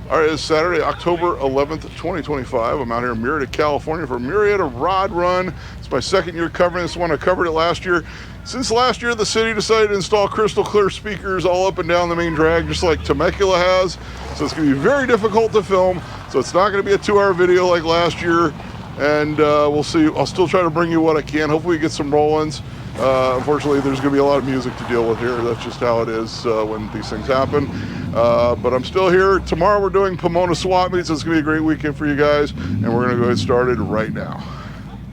All right, it's Saturday, October 11th, 2025. I'm out here in Murrieta, California for Murrieta Rod Run. It's my second year covering this one. I covered it last year. Since last year, the city decided to install crystal clear speakers all up and down the main drag, just like Temecula has. So it's going to be very difficult to film. So it's not going to be a 2-hour video like last year. And we'll see. I'll still try to bring you what I can. Hopefully we get some roll-ins. Unfortunately, there's going to be a lot of music to deal with here. That's just how it is when these things happen. But I'm still here. Tomorrow we're doing Pomona swap meets. It's going to be a great weekend for you guys. And we're going to go get started right now.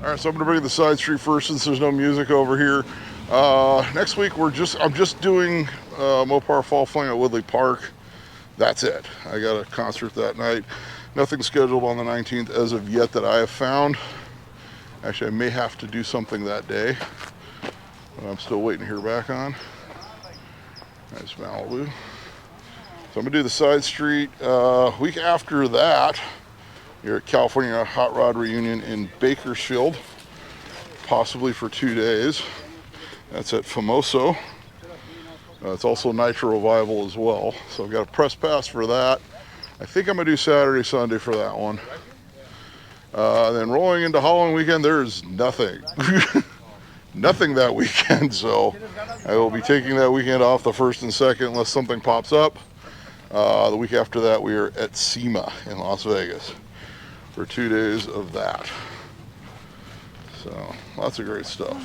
All right, so I'm going to bring the side street first since there's no music over here. Next week I'm just doing Mopar Fall Fling at Woodley Park. That's it. I got a concert that night. Nothing scheduled on the 19th as of yet that I have found. Actually, I may have to do something that day. I'm still waiting to hear back on. Nice Malibu. So I'm gonna do the side street. Week after that, you're at California Hot Rod Reunion in Bakersfield, possibly for 2 days. That's at Famoso. It's also Nitro Revival as well. So I've got a press pass for that. I think I'm gonna do Saturday, Sunday for that one. Then rolling into Halloween weekend, there's nothing. Nothing that weekend, so I will be taking that weekend off, the 1st and 2nd, unless something pops up. The week after that, we are at SEMA in Las Vegas for 2 days of that. So lots of great stuff.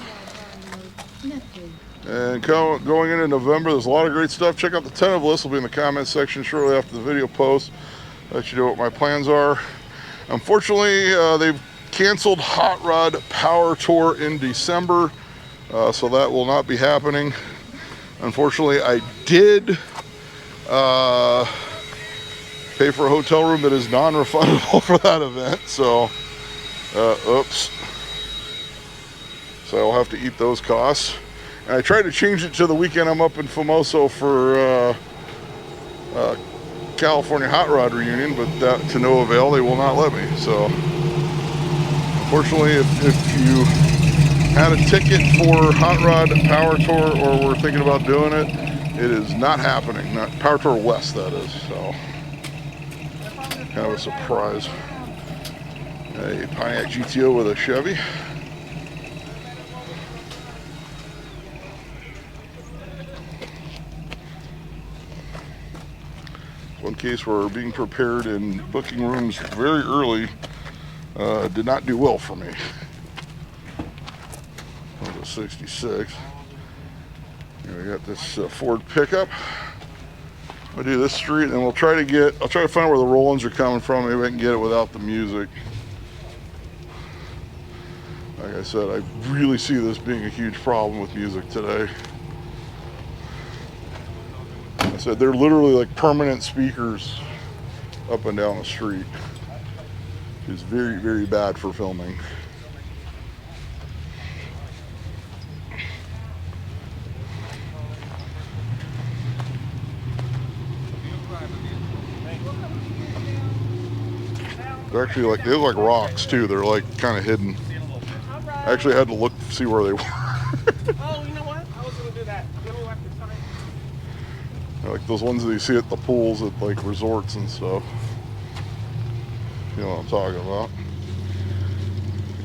And going into November, there's a lot of great stuff. Check out the tentative list. Will be in the comments section shortly after the video post. Let you know what my plans are. Unfortunately, they've canceled Hot Rod Power Tour in December, so that will not be happening. Unfortunately, I did pay for a hotel room that is non-refundable for that event, so oops. So I'll have to eat those costs. And I tried to change it to the weekend I'm up in Famoso for California Hot Rod Reunion, but that to no avail. They will not let me. So unfortunately, if you had a ticket for Hot Rod Power Tour or were thinking about doing it, it is not happening. Not Power Tour West, that is. So kind of a surprise. A Pontiac GTO with a Chevy. One case where being prepared in booking rooms very early did not do well for me. That was a 66. Here we got this Ford pickup. I'll do this street and I'll try to find out where the roll-ins are coming from. Maybe I can get it without the music. Like I said, I really see this being a huge problem with music today. I said they're literally like permanent speakers up and down the street. It's very, very bad for filming. They're actually like, they look like rocks too. They're like kind of hidden. I actually had to look to see where they were. Oh, you know what? I was gonna do that. Like those ones that you see at the pools at like resorts and stuff. You know what I'm talking about.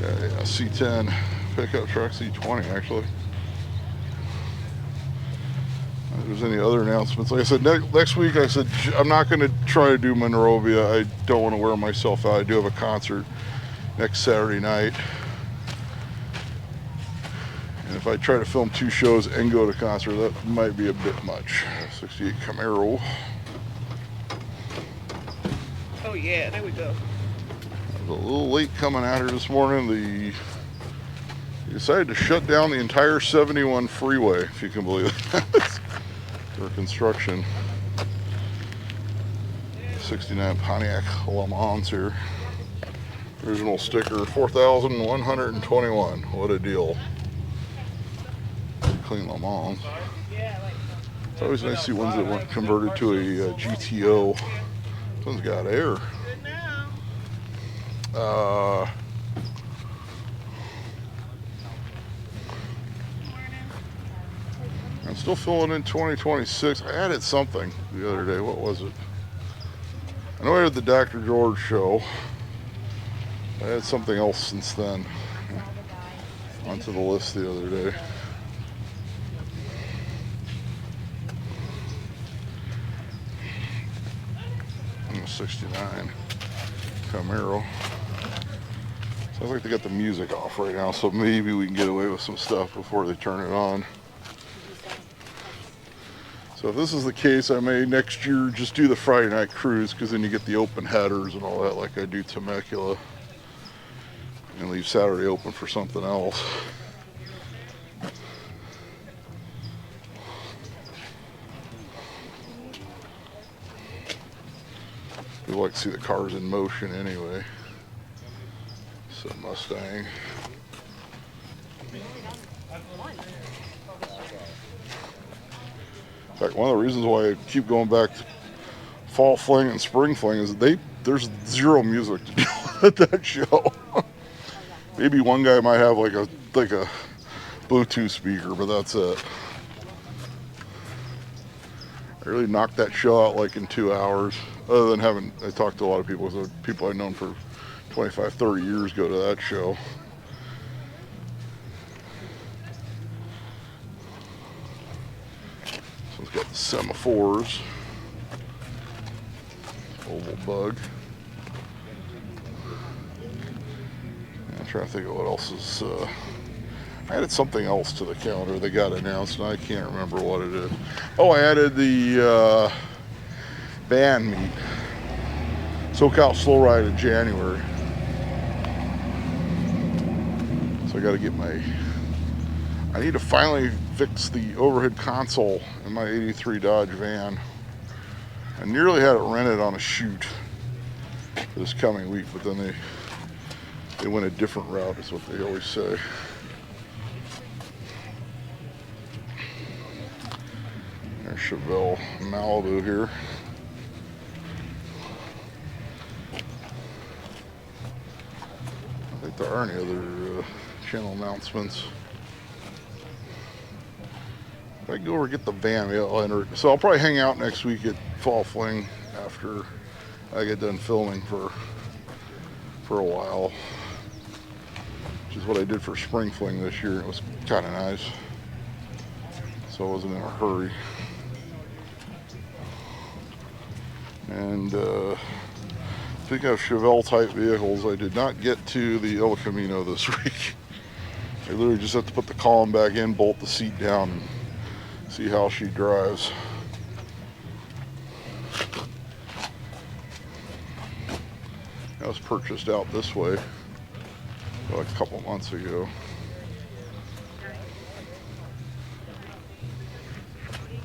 Yeah, C10 pickup truck, C20 actually. If there's any other announcements, like I said, next week I said I'm not going to try to do Monrovia. I don't want to wear myself out. I do have a concert next Saturday night. And if I try to film 2 shows and go to concert, that might be a bit much. 68 Camaro. Oh yeah, there we go. I was a little late coming out here this morning. They decided to shut down the entire 71 freeway, if you can believe it, for construction. 69 Pontiac Le Mans here. Original sticker, 4,121. What a deal. Clean Le Mans. It's always nice to see ones that weren't converted to a GTO. This one's got air. I'm still filling in 2026. I added something the other day. What was it? I know I had the Dr. George show. I had something else since then. Onto the list the other day. And a 69 Camaro. Sounds like they got the music off right now, so maybe we can get away with some stuff before they turn it on. So if this is the case, I may next year just do the Friday night cruise, because then you get the open headers and all that like I do Temecula, and leave Saturday open for something else. We like to see the cars in motion anyway. So Mustang. In fact, one of the reasons why I keep going back to Fall Fling and Spring Fling is there's zero music to do at that show. Maybe one guy might have like a Bluetooth speaker, but that's it. I really knocked that show out like in 2 hours. Other than I talked to a lot of people, so people I've known for 25, 30 years go to that show. So it's got the semaphores, oval bug. I'm trying to think of what else is. I added something else to the calendar that got announced, and I can't remember what it is. Oh, I added the band meet, SoCal Slow Ride in January. So I got to get I need to finally fix the overhead console in my 83 Dodge van. I nearly had it rented on a shoot for this coming week, but then they went a different route, is what they always say. There's Chevelle Malibu here. I think there aren't any other channel announcements. If I go over and get the van, maybe I'll enter it. So I'll probably hang out next week at Fall Fling after I get done filming for a while, which is what I did for Spring Fling this year. It was kind of nice, so I wasn't in a hurry. And speaking of Chevelle type vehicles, I did not get to the El Camino this week. I literally just have to put the column back in, bolt the seat down, and see how she drives. That was purchased out this way like a couple months ago.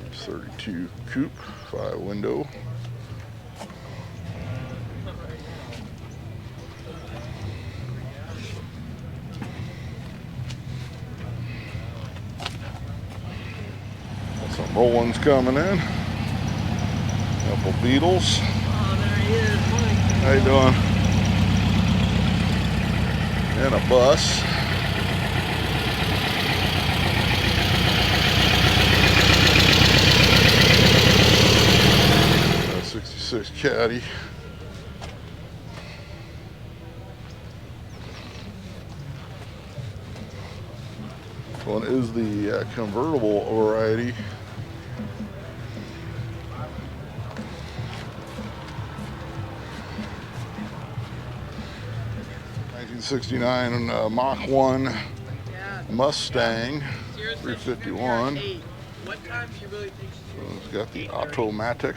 It's 32 coupe, 5 window. Some Rollins coming in. Couple Beetles. Oh, there he is, Mike. How you doing? And a bus. 66 Caddy. This one is the convertible variety. '69 Mach 1 Mustang 351. What time do you really think So it's got the automatic.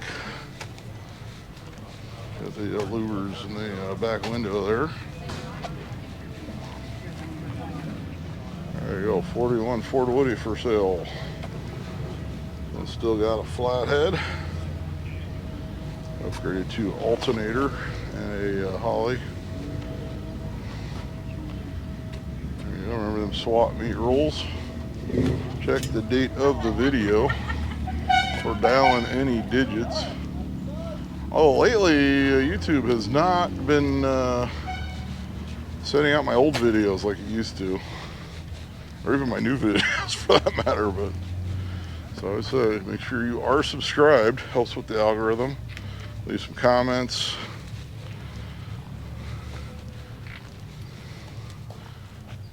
Got the louvers in the back window there. There you go, 41 Ford Woody for sale. And still got a flathead. Upgraded to alternator and a Holly. You don't remember them swap meet rules? Check the date of the video for dialing any digits. Oh, lately YouTube has not been sending out my old videos like it used to, or even my new videos for that matter. But so I would say make sure you are subscribed. Helps with the algorithm. Leave some comments.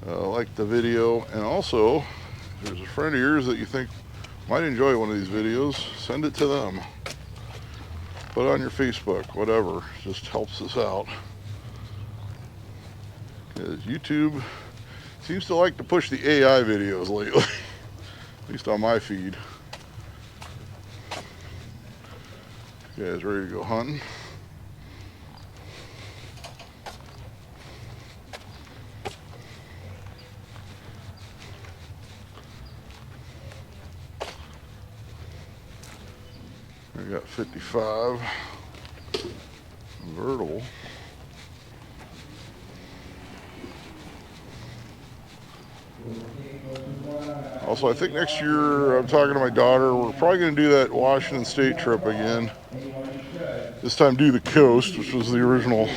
like the video, and also if there's a friend of yours that you think might enjoy one of these videos, send it to them. Put it on your Facebook, whatever, just helps us out. Because YouTube seems to like to push the AI videos lately, at least on my feed. You guys ready to go hunting? I got 55 convertible. Also, I think next year, I'm talking to my daughter, we're probably going to do that Washington State trip again. This time do the coast, which was the original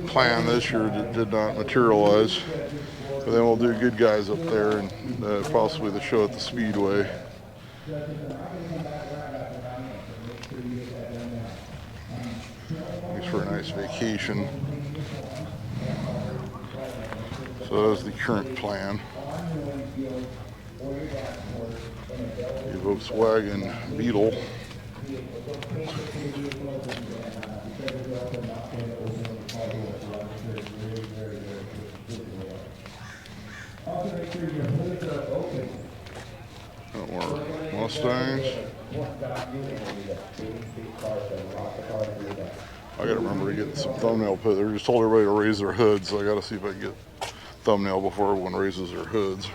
plan this year that did not materialize. But then we'll do Good Guys up there and possibly the show at the Speedway. Thanks for a nice vacation. So that's the current plan. The Volkswagen Beetle. Got more Mustangs. I gotta remember to get some thumbnail put. They just told everybody to raise their hoods, so I gotta see if I can get thumbnail before everyone raises their hoods.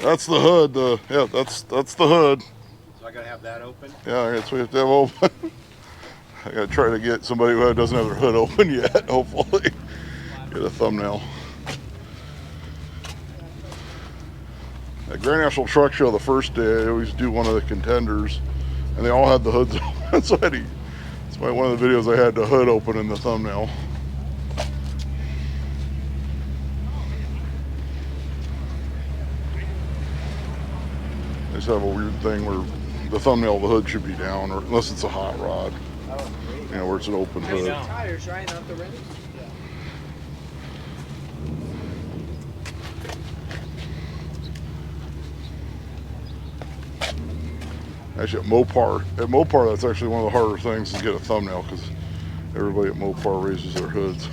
That's the hood. Yeah, that's the hood. So I gotta have that open? Yeah, that's what we have to have open. I gotta try to get somebody who doesn't have their hood open yet, hopefully. Get a thumbnail. At Grand National Truck Show the first day, I always do one of the contenders, and they all had the hoods open. So it's one of the videos I had the hood open in the thumbnail. I just have a weird thing where the thumbnail of the hood should be down, or unless it's a hot rod, you know, where it's an open hood. Tires, right? Not the rims? Actually, at Mopar, that's actually one of the harder things to get a thumbnail because everybody at Mopar raises their hoods.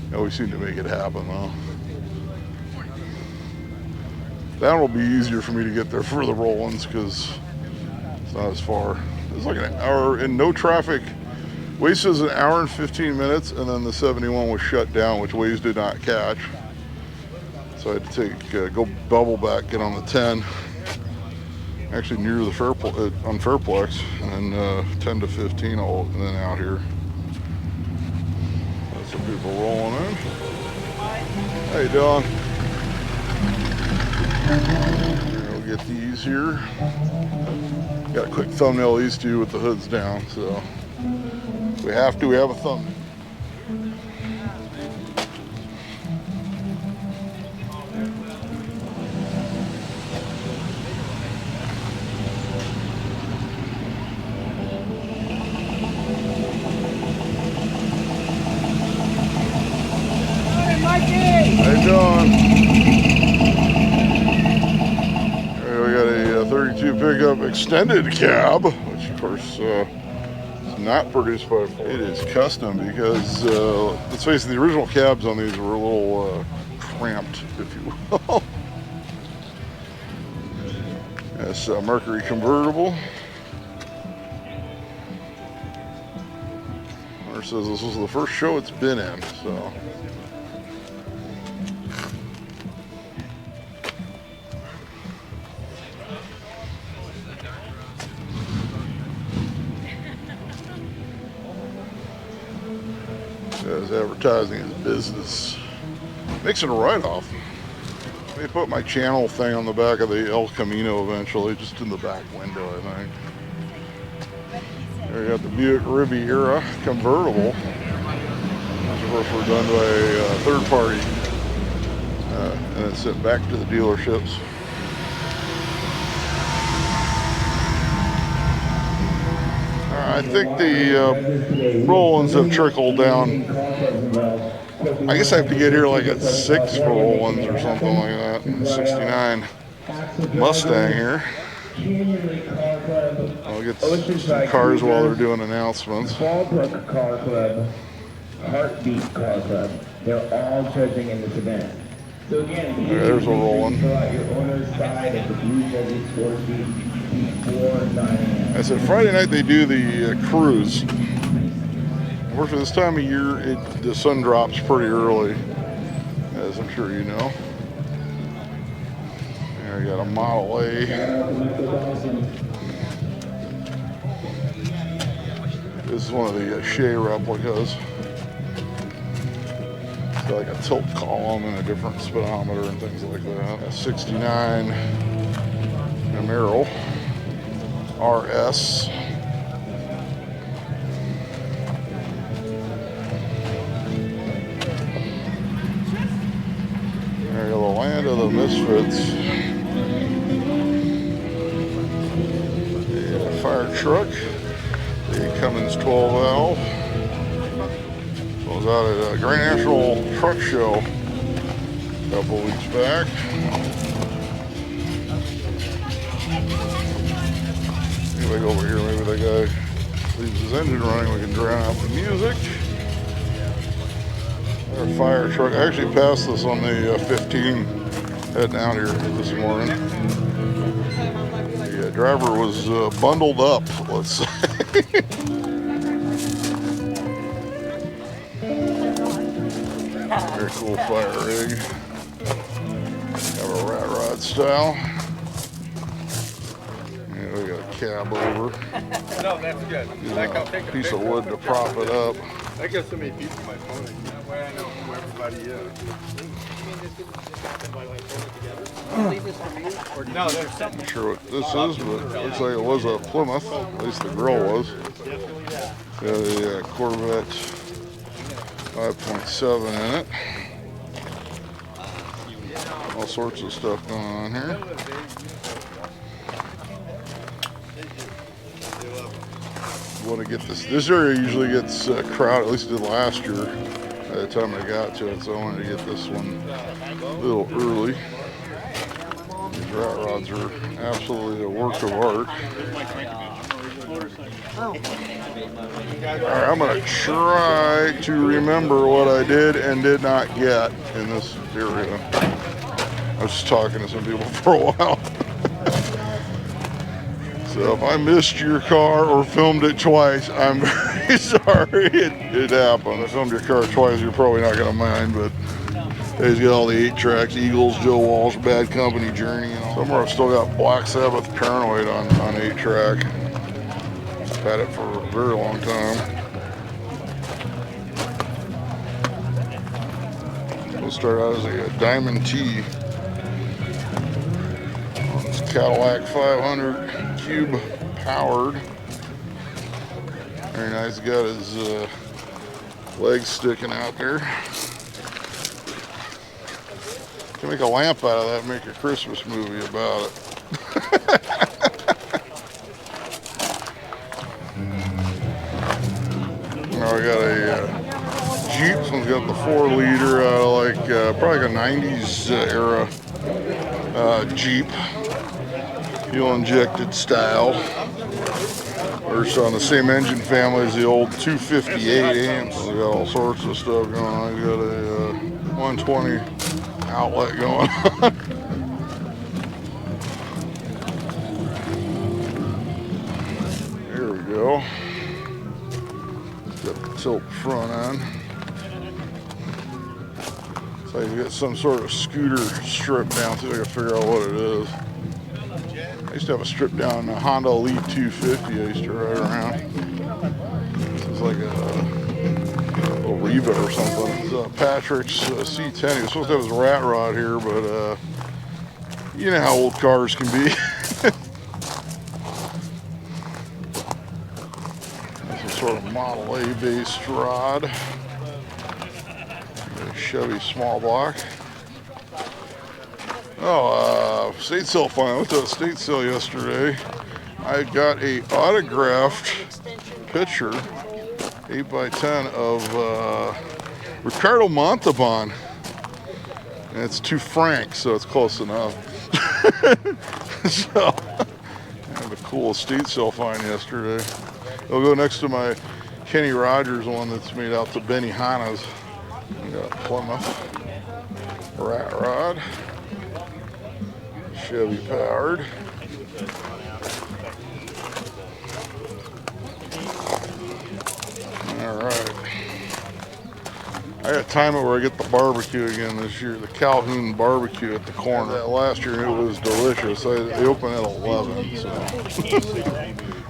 They always seem to make it happen, though. That will be easier for me to get there for the roll-ins because it's not as far. It's like an hour in no traffic. Waze says an hour and 15 minutes, and then the 71 was shut down, which Waze did not catch. So I had to go bubble back, get on the 10. Actually near the on Fairplex, and then 10 to 15 and then out here. That's some people rolling in. How you doing? We'll get these here. Got a quick thumbnail of these two with the hoods down, so we have a thumbnail. How you doing? We got a 32 pickup extended cab, which of course is not produced by Ford. It is custom because, let's face it, the original cabs on these were a little cramped, if you will. That's a Mercury convertible. Owner says this was the first show it's been in, so. Is advertising his business. Makes it a write-off. May put my channel thing on the back of the El Camino eventually, just in the back window, I think. There you got the Buick Riviera convertible. Which of course were done by a third party. And then sent back to the dealerships. I think the roll-ins have trickled down. I guess I have to get here like at 6 for roll-ins or something like that. 69 Mustang here. I'll get some cars while they're doing announcements. Fallbrook Car Club, Heartbeat Car Club, they're all judging in this event. So again, there's a rolling. Fill out your owner's side of the blue Chevy score sheet before 9 a.m. I said Friday night they do the cruise. Unfortunately, this time of year, the sun drops pretty early, as I'm sure you know. There you got a Model A. This is one of the Shea replicas. It's got like a tilt column and a different speedometer and things like that. A 69 Camaro RS. There you go, the land of the misfits. The fire truck. The Cummins 12 valve. So I was out at a Grand National Truck Show a couple weeks back. Anyway, over here, maybe that guy leaves his engine running, we can drown out the music. Our fire truck. I actually passed this on the 15 heading out here this morning. The driver was bundled up, let's say. Very cool fire rig. Have a rat rod style. And we got a cab over. No, that's good. Using a piece of wood to prop it up. I got so many people on my phone. That way I know who everybody is. No, there's something. Not sure what this is, but it looks like it was a Plymouth. At least the grill was. Got a Corvette 5.7 in it. All sorts of stuff going on here. Want to get this area usually gets crowded, at least it did last year by the time I got to it, so I wanted to get this one a little early. These rat rods are absolutely a work of art. Alright, I'm going to try to remember what I did and did not get in this area. I was just talking to some people for a while. So if I missed your car or filmed it twice, I'm very sorry. It happened. If I filmed your car twice, you're probably not going to mind, but he's got all the 8 tracks, Eagles, Joe Walsh, Bad Company, Journey, and all. Somewhere I've still got Black Sabbath Paranoid on 8 track. I've had it for a very long time. We'll start out as a Diamond T on this Cadillac 500 Cube powered. Very nice. Got his legs sticking out there. Can make a lamp out of that and make a Christmas movie about it. Now we got a Jeep. This one's got the 4-liter, probably like a 90s era Jeep. Fuel injected style. We're on the same engine family as the old 258 amps. We got all sorts of stuff going on. We got a 120 outlet going on. There we go. Got the tilt front on. So you got some sort of scooter strip down. See if I can figure out what it is. I used to have a strip down a Honda Elite 250 I used to ride around. This is like a Riva or something. It's Patrick's C10. He was supposed to have his rat rod here, but you know how old cars can be. Some sort of Model A based rod. A Chevy small block. Oh, state sale fine. I went to a state sale yesterday. I got a autographed picture, 8x10 of Ricardo Montalban. And it's to Frank, so it's close enough. So, I have a cool estate sale find yesterday. It'll go next to my Kenny Rogers one that's made out to Benny Hanna's. We got Plymouth, Rat Rod, Chevy powered. All right. I got to time it where I get the barbecue again this year. The Calhoun barbecue at the corner. That last year it was delicious. They opened at 11, so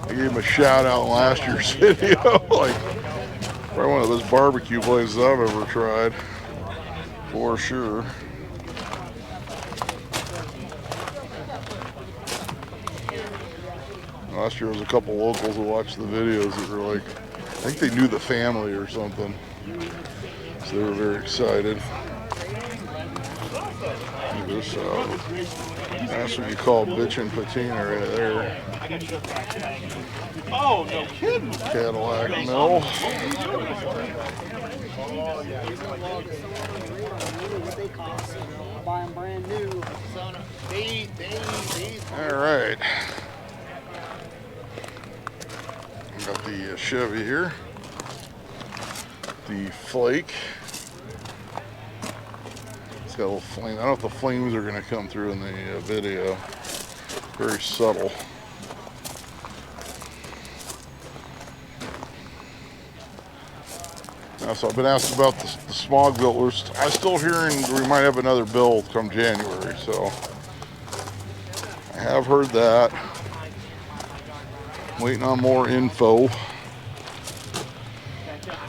I gave him a shout out in last year's video. Like, probably one of those barbecue places I've ever tried, for sure. Last year was a couple locals who watched the videos that were like, I think they knew the family or something. So they were very excited. Check this out. That's what you call bitchin' patina right there. Oh, no kidding. Cadillac mill. Buy them brand new. All right. Got the Chevy here. The Flake. It's got a little flame. I don't know if the flames are going to come through in the video. Very subtle. So I've been asked about the smog builders. I'm still hearing we might have another build come January, so I have heard that. Waiting on more info.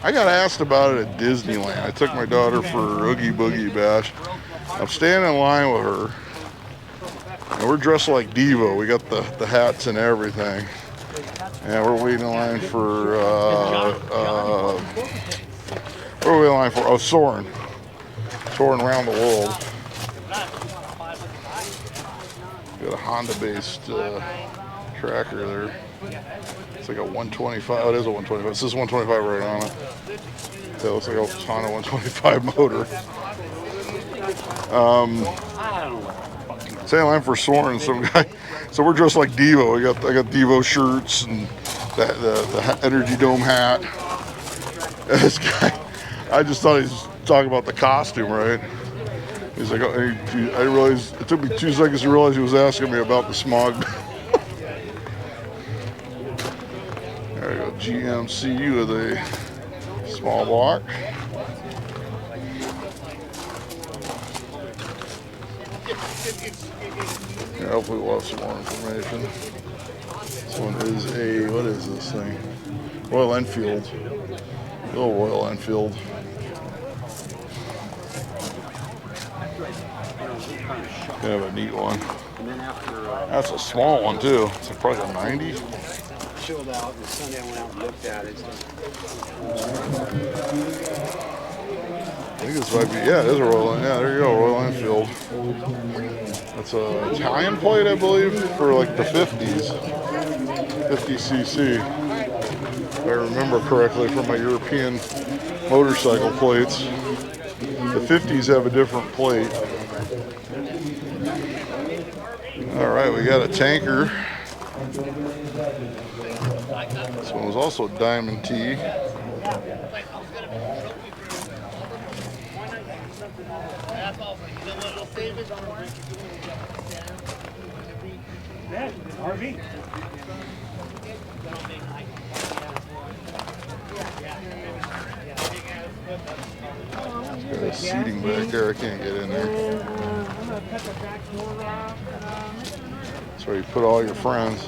I got asked about it at Disneyland. I took my daughter for Oogie Boogie Bash. I'm standing in line with her, and we're dressed like Devo. We got the hats and everything, and we're waiting in line for what are we in line for? Oh, Soarin' around the world. Got a Honda-based tracker there. It's like a 125. Oh, it is a 125. It says 125 right on it. So it looks like a Honda 125 motor. Stay in line for Soarin', some guy. So we're dressed like Devo. I got Devo shirts and the Energy Dome hat. This guy, I just thought he was talking about the costume, right? He's like, I realized, it took me 2 seconds to realize he was asking me about the smog. There we go, GMC with a small block. Yeah, hopefully we'll have some more information. This one is a, what is this thing? Royal Enfield. Little Royal Enfield. Kind of a neat one. That's a small one too. It's probably a 90. Chilled out, and Sunday I went out and looked at it. I think this might be, yeah, it is a Royal, yeah, there you go, Royal Enfield. That's a Italian plate, I believe, for like the 50s. 50cc. If I remember correctly from my European motorcycle plates. The 50s have a different plate. All right, we got a tanker. This one was also Diamond T. RV. Got a seating back there. I can't get in there. That's where you put all your friends.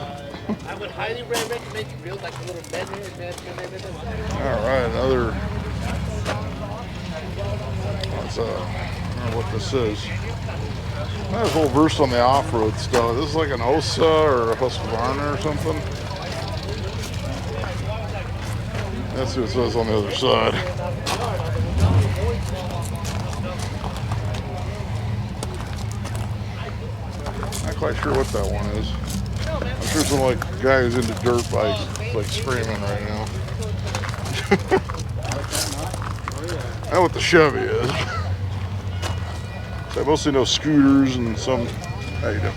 I would highly recommend make it build like a little bedroom. All right, another. That's I don't know what this is. I was a little versed on the off-road stuff. This is like an Osa or a Husqvarna or something. Let's see what it says on the other side. Not quite sure what that one is. I'm sure some like guy who's into dirt bikes like screaming right now. That's what the Chevy is. So I mostly know scooters and some. How you doing?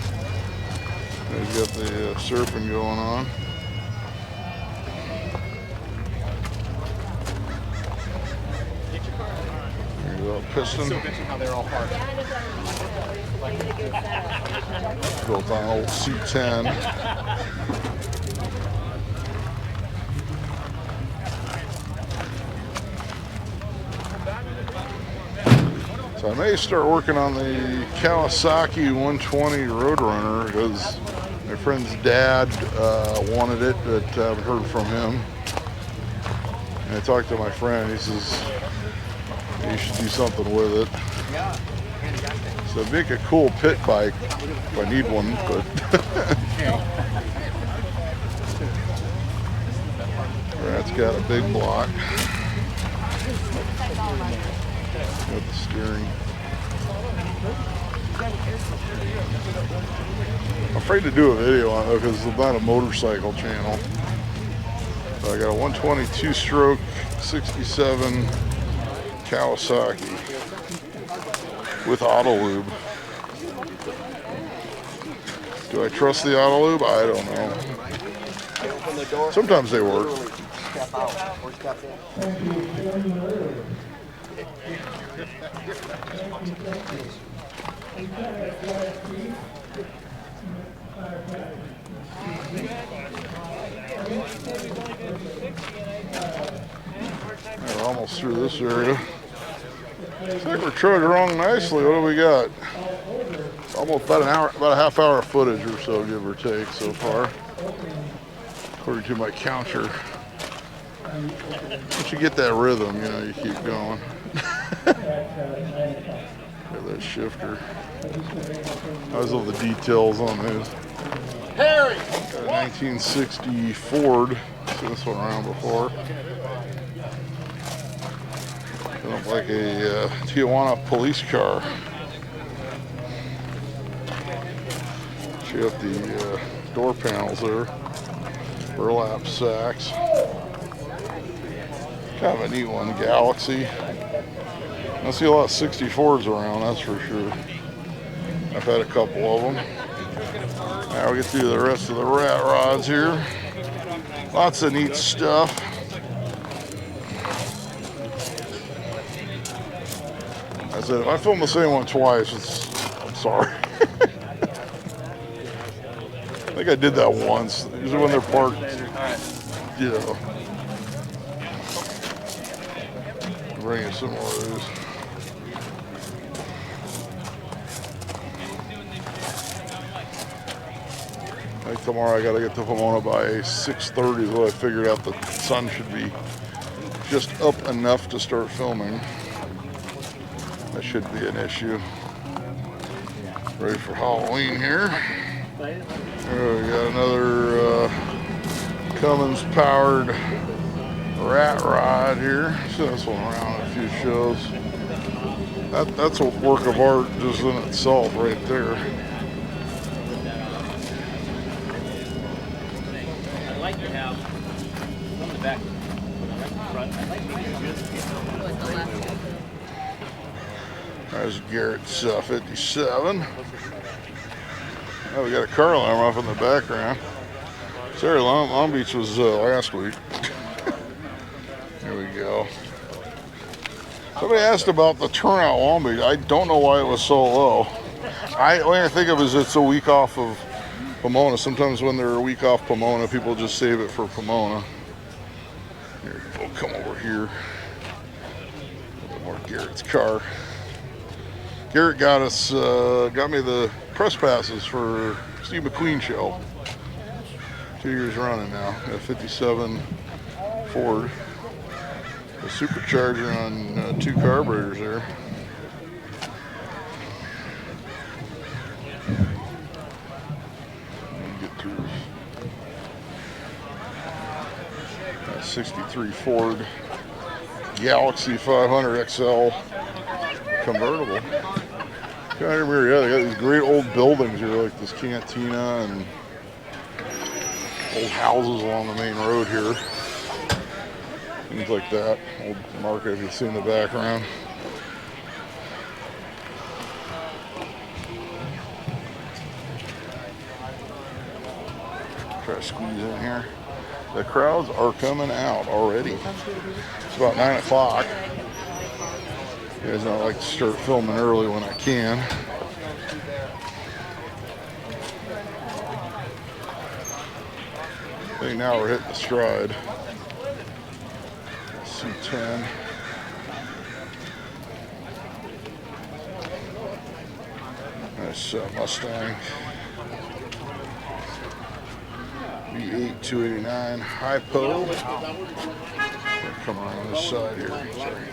He's got the surfing going on. There's a piston. How they're all parked. Built on old C10. So I may start working on the Kawasaki 120 Roadrunner because my friend's dad wanted it, but I haven't heard from him. And I talked to my friend, he says you should do something with it. So it'd make a cool pit bike if I need one, but that's got a big block with the steering. I'm afraid to do a video on it because it's not a motorcycle channel. So I got a 122 stroke 67 Kawasaki with auto lube. Do I trust the auto lube? I don't know. Sometimes they work. Step out or step in. We're almost through this area. Looks like we're trudging along nicely. What do we got? Almost about an hour, about a half hour of footage or so, give or take, so far. According to my counter. Once you get that rhythm, you know, you keep going. Look at that shifter. I always love the details on this. Harry! Got a 1960 Ford. Seen this one around before. Look like a Tijuana police car. She got the door panels there. Burlap sacks. Kind of a neat one, Galaxy. I see a lot of 64s around, that's for sure. I've had a couple of them. Now we'll get through the rest of the rat rods here. Lots of neat stuff. I said, if I film the same one twice, I'm sorry. I think I did that once. Usually when they're parked, you know. Bring you some more of these. I think tomorrow I gotta get to Pomona by 6:30 is what I figured out. The sun should be just up enough to start filming. That should be an issue. Ready for Halloween here. There we got another Cummins powered rat rod here. See this one around a few shows. That's a work of art just in itself right there. I'd like to have some of the back front. I'd like to There's Garrett's 57. Oh, we got a car alarm off in the background. Sorry, Long Beach was last week. Here we go. Somebody asked about the turnout Long Beach. I don't know why it was so low. The only thing I think of is it's a week off of Pomona. Sometimes when they're a week off Pomona, people just save it for Pomona. Here, we'll come over here. A little more Garrett's car. Garrett got me the press passes for Steve McQueen show. 2 years running now. Got a 57 Ford. A supercharger on 2 carburetors there. Get through that 63 Ford Galaxy 500 XL convertible. Down here, Murrieta, they got these great old buildings here, like this cantina and old houses along the main road here. things like that. Old market, if you see in the background. Try to squeeze in here. The crowds are coming out already. It's about 9 o'clock. You guys know I like to start filming early when I can. I think now we're hitting the stride. C10. Nice Mustang. V8 289 Hypo. Come on this side here. Sorry.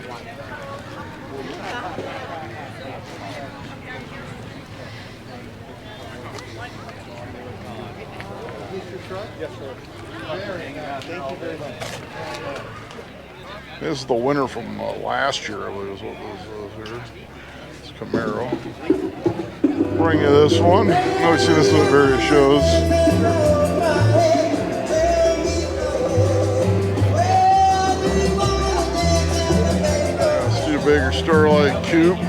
Yes, sir. Thank you very much. This is the winner from last year, I believe is what this is here. It's Camaro. Bring you this one. I know you see this at various shows. Studebaker Starlight Coupe.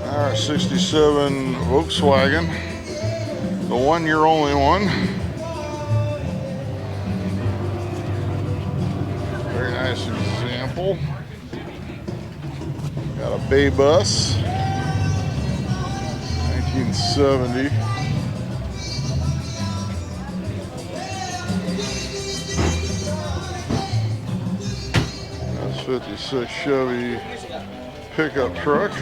Alright, 67 Volkswagen. The 1 year only one. Very nice example. Got a bay bus, 1970. That's 56 Chevy pickup truck.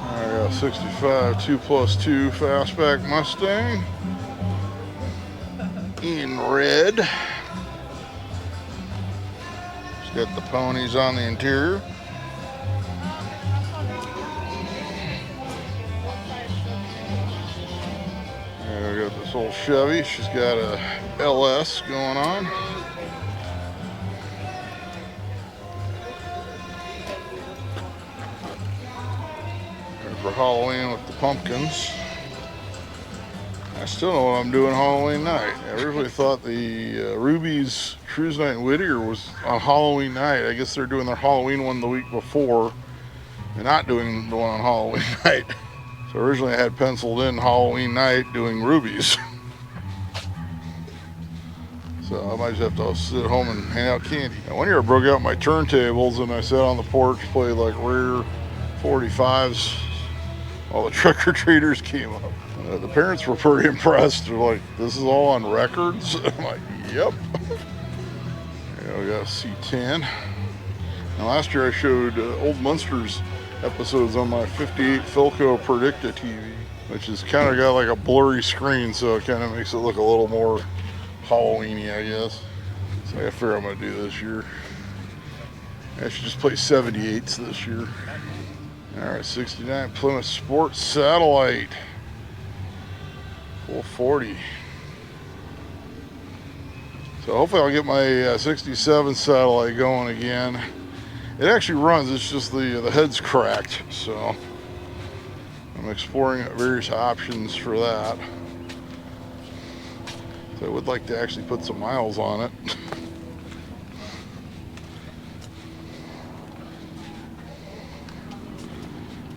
I got 65 2+2 fastback Mustang in red. It's got the ponies on the interior. And I got this old Chevy. She's got a LS going on. For Halloween with the pumpkins. I still know what I'm doing Halloween night. I originally thought the Ruby's Cruise Night in Whittier was on Halloween night. I guess they're doing their Halloween one the week before and not doing the one on Halloween night. So originally I had penciled in Halloween night doing Ruby's. So I might just have to sit at home and hand out candy. Now, one year I broke out my turntables and I sat on the porch, played like rare 45s. All the trick-or-treaters came up. The parents were pretty impressed. They're like, this is all on records? I'm like, yep. Yeah, we got a C10. Now last year I showed old Munsters episodes on my 58 Philco Predicta TV, which is kind of got like a blurry screen, so it kind of makes it look a little more Halloween-y, I guess. So I figure I'm going to do this year. I should just play 78s this year. Alright, 69 Plymouth Sport Satellite. 440. So hopefully I'll get my 67 Satellite going again. It actually runs, it's just the head's cracked. So I'm exploring various options for that. So I would like to actually put some miles on it.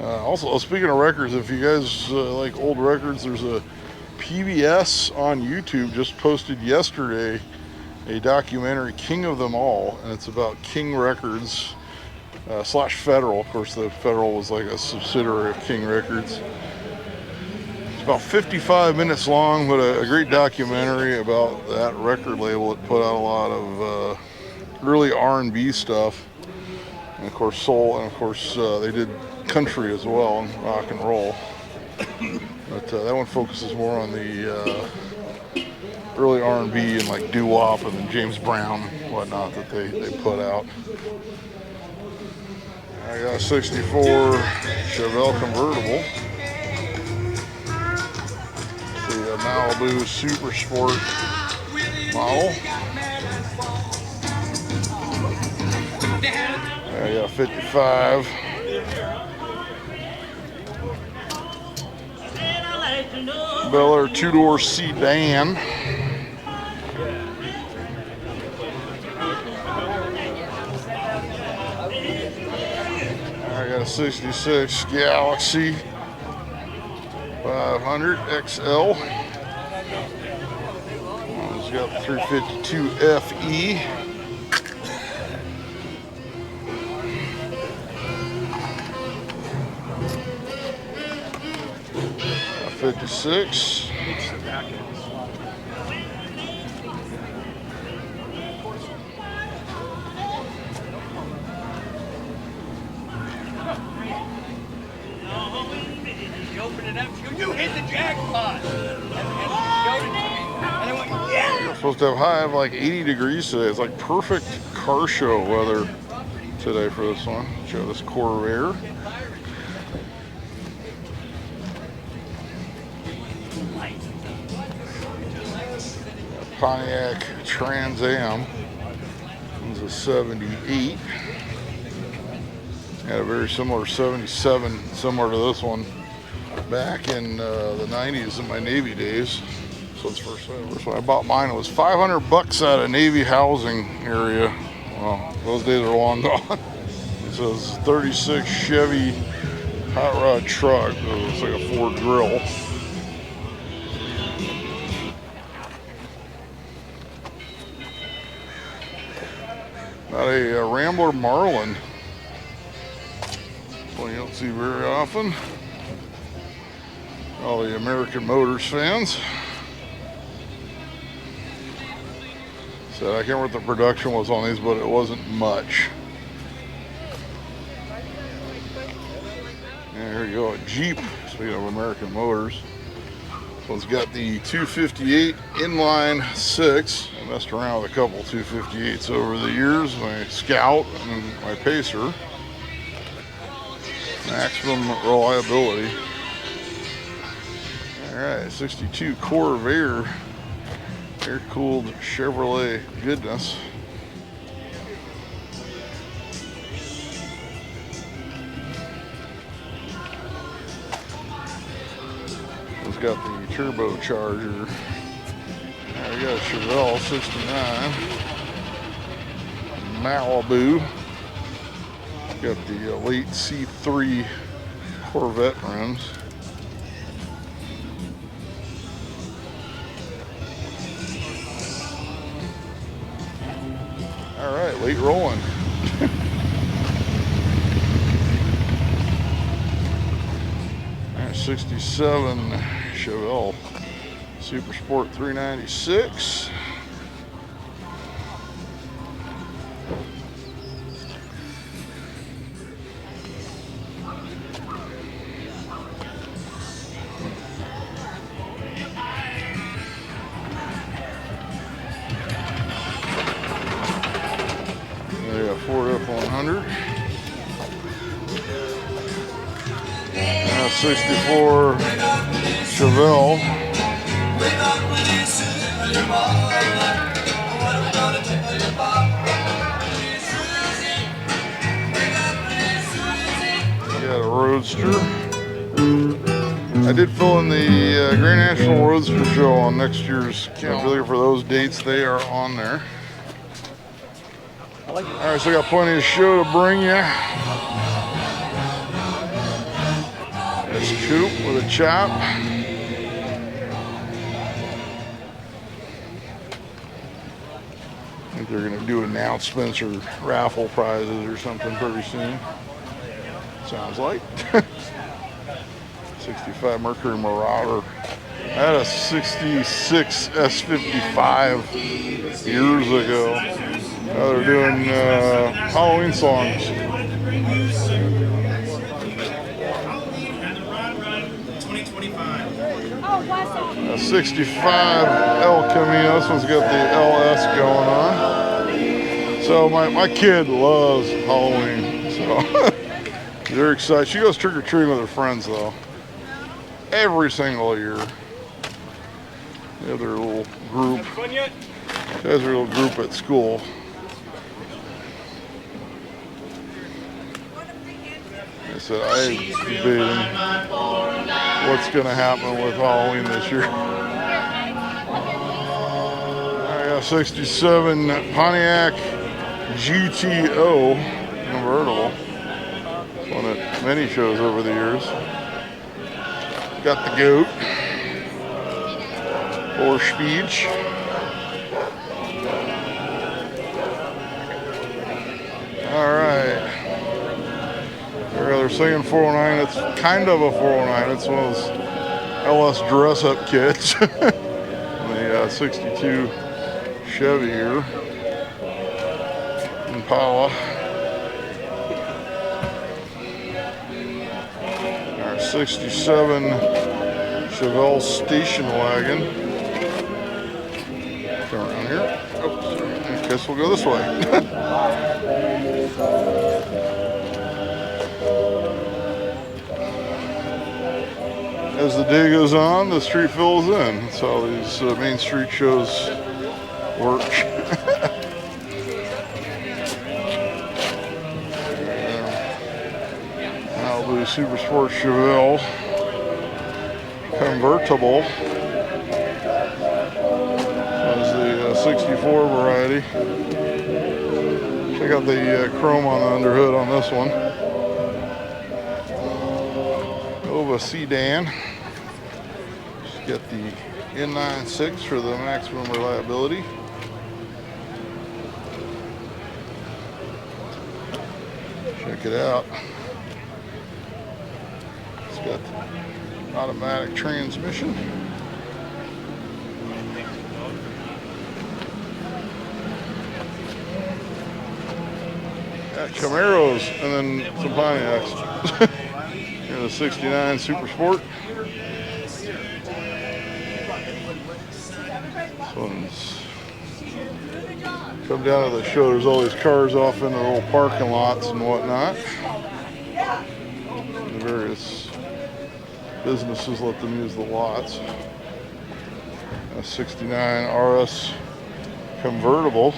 Also, speaking of records, if you guys like old records, there's a PBS on YouTube just posted yesterday a documentary, King of Them All, and it's about King Records slash Federal. Of course, the Federal was like a subsidiary of King Records. It's about 55 minutes long, but a great documentary about that record label. It put out a lot of early R&B stuff, and of course soul, and of course they did country as well, and rock and roll. But that one focuses more on the early R&B and like doo-wop and then James Brown. whatnot that they put out. I got a 64 Chevelle convertible. The Malibu Super Sport model. I got a 55. Bel Air two-door sedan. I got a 66 Galaxy 500 XL. It's got the 352 FE. A 56. You hit the jackpot. And showed it to me. And I went, yeah. It's supposed to have high of like 80 degrees today. It's like perfect car show weather today for this one. Show this Corvair. Pontiac Trans Am. This is a 78. Had a very similar 77, similar to this one, back in the 90s in my Navy days. So it's first when I bought mine, it was $500 at a Navy housing area. Well, those days are long gone. It says 36 Chevy hot rod truck. It's like a Ford grill. Got a Rambler Marlin. One you don't see very often. All the American Motors fans. So I can't remember what the production was on these, but it wasn't much. And here you go, a Jeep, speaking of American Motors. This one's got the 258 inline 6. I messed around with a couple 258s over the years. My Scout and my Pacer. Maximum reliability. Alright, 62 Corvair. Air-cooled Chevrolet goodness. It's got the turbocharger. Now we got a Chevelle 69. Malibu. Got the late C3 Corvette rims. All right, late rolling. 67 Chevelle Super Sport 396. Ford F100. 64 Chevelle. Got a Roadster. I did fill in the Grand National Roadster Show on next year's calendar. If you're looking for those dates, they are on there. All right, so I got plenty of show to bring you. That's Coop with a chop. I think they're going to do announcements or raffle prizes or something pretty soon. Sounds like. 65 Mercury Marauder. I had a 66 S55 years ago. Now they're doing Halloween songs. A 65 El Camino. This one's got the LS going on. So my kid loves Halloween, so they're excited. She goes trick-or-treating with her friends though, every single year. They have their little group. Fun yet? She has her little group at school. I said, I'm debating what's going to happen with Halloween this year. I got 67 Pontiac GTO convertible. It's one at many shows over the years. Got the goat. 4-speed. All right. They're saying 409. It's kind of a 409. It's one of those LS dress-up kits. The 62 Chevy here. Impala. Our 67 Chevelle station wagon. Come around here. Oops. I guess we'll go this way. As the day goes on, the street fills in. That's how these main street shows work. Malibu Super Sport Chevelle convertible. This is the 64 variety. Check out the chrome on the underhood on this one. Nova sedan. Just get the N96 for the maximum reliability. Check it out. It's got automatic transmission. Got Camaros and then some Pontiacs. Here's the 69 Super Sport. This one's come down to the show. There's all these cars off in the little parking lots and whatnot. The various businesses let them use the lots. A 69 RS convertible.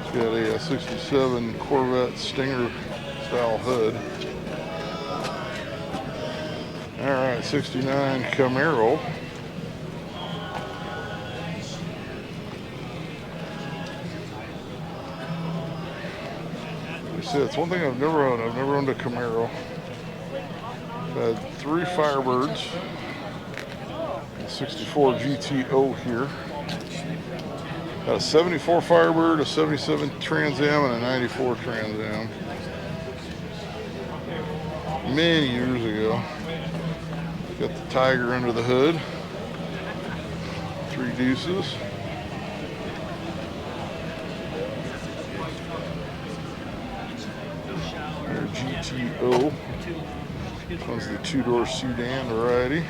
It's got a 67 Corvette Stinger style hood. Alright, 69 Camaro. It's one thing I've never owned. I've never owned a Camaro. I've had 3 Firebirds. A 64 GTO here. Got a 74 Firebird, a 77 Trans Am, and a 94 Trans Am. Many years ago. Got the Tiger under the hood. 3 Deuces. GTO. This one's the 2-door sedan variety.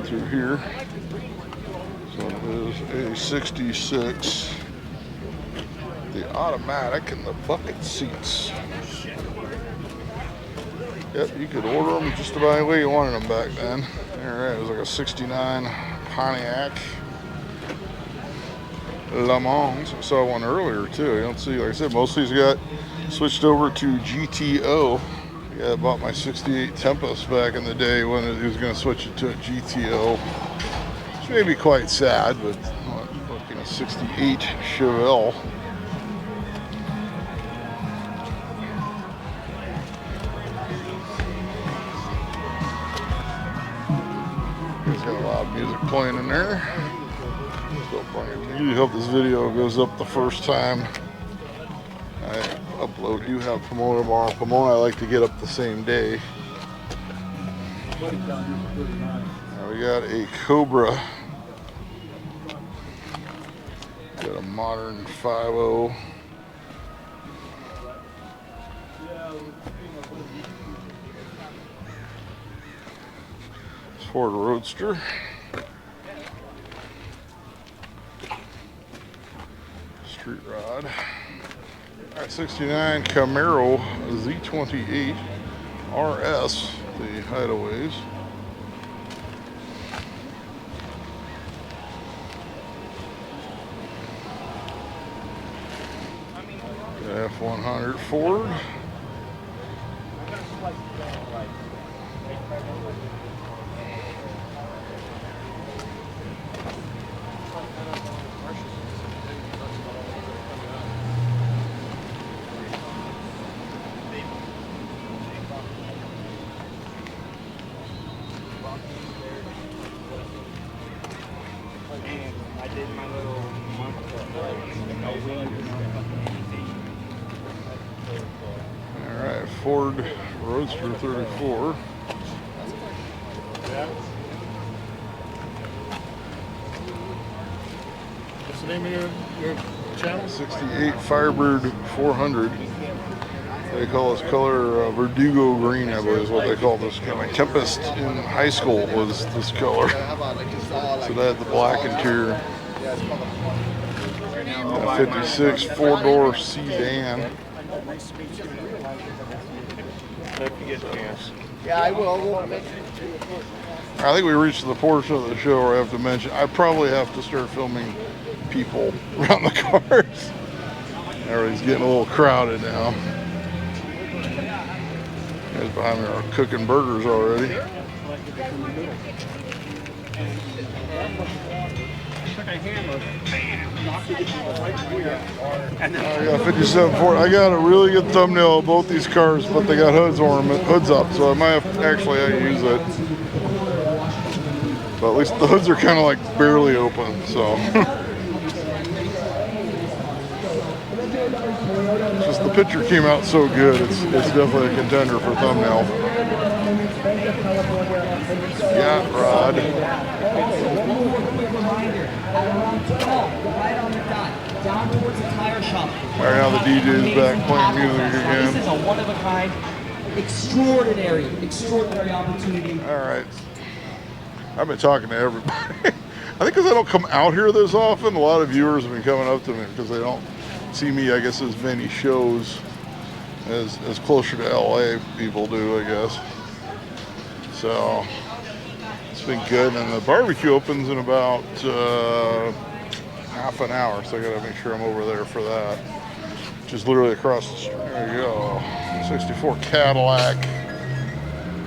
Through here. So it is a 66. The automatic and the bucket seats. Yep, you could order them just about any way you wanted them back then. Alright, it was like a 69 Pontiac Le Mans. I saw one earlier too. You don't see, like I said, most of these got switched over to GTO. Yeah, I bought my 68 Tempest back in the day when it was going to switch it to a GTO. Which may be quite sad, but looking at 68 Chevelle. He's got a lot of music playing in there. Still playing. I usually hope this video goes up the first time I upload. You have Pomona tomorrow. Pomona I like to get up the same day. Now we got a Cobra. Got a modern 5.0. Ford Roadster. Street rod. All right, 69 Camaro Z28 RS, the hideaways. F100 Ford. I did my little All right, Ford Roadster 34. What's the name of your channel? 68 Firebird 400. They call this color Verdugo green, I believe is what they call this color. Tempest in high school was this color. So they had the black interior. 56 four-door sedan. Yeah, I will. I think we reached the portion of the show where I have to mention I probably have to start filming people around the cars. Everybody's getting a little crowded now. Guys behind me are cooking burgers already. I got 57 Ford. I got a really good thumbnail of both these cars, but they got hoods up, so I might have actually have to use it. But at least the hoods are kind of like barely open, so. Just the picture came out so good, it's definitely a contender for thumbnail. Yacht rod. Alright, now the DJ's back playing music again. This is a one-of-a-kind, extraordinary opportunity. Alright. I've been talking to everybody. I think because I don't come out here this often, a lot of viewers have been coming up to me because they don't see me, I guess, as many shows as closer to LA people do, I guess. So it's been good, and the barbecue opens in about half an hour, so I gotta make sure I'm over there for that. Just literally across the street. There you go. 64 Cadillac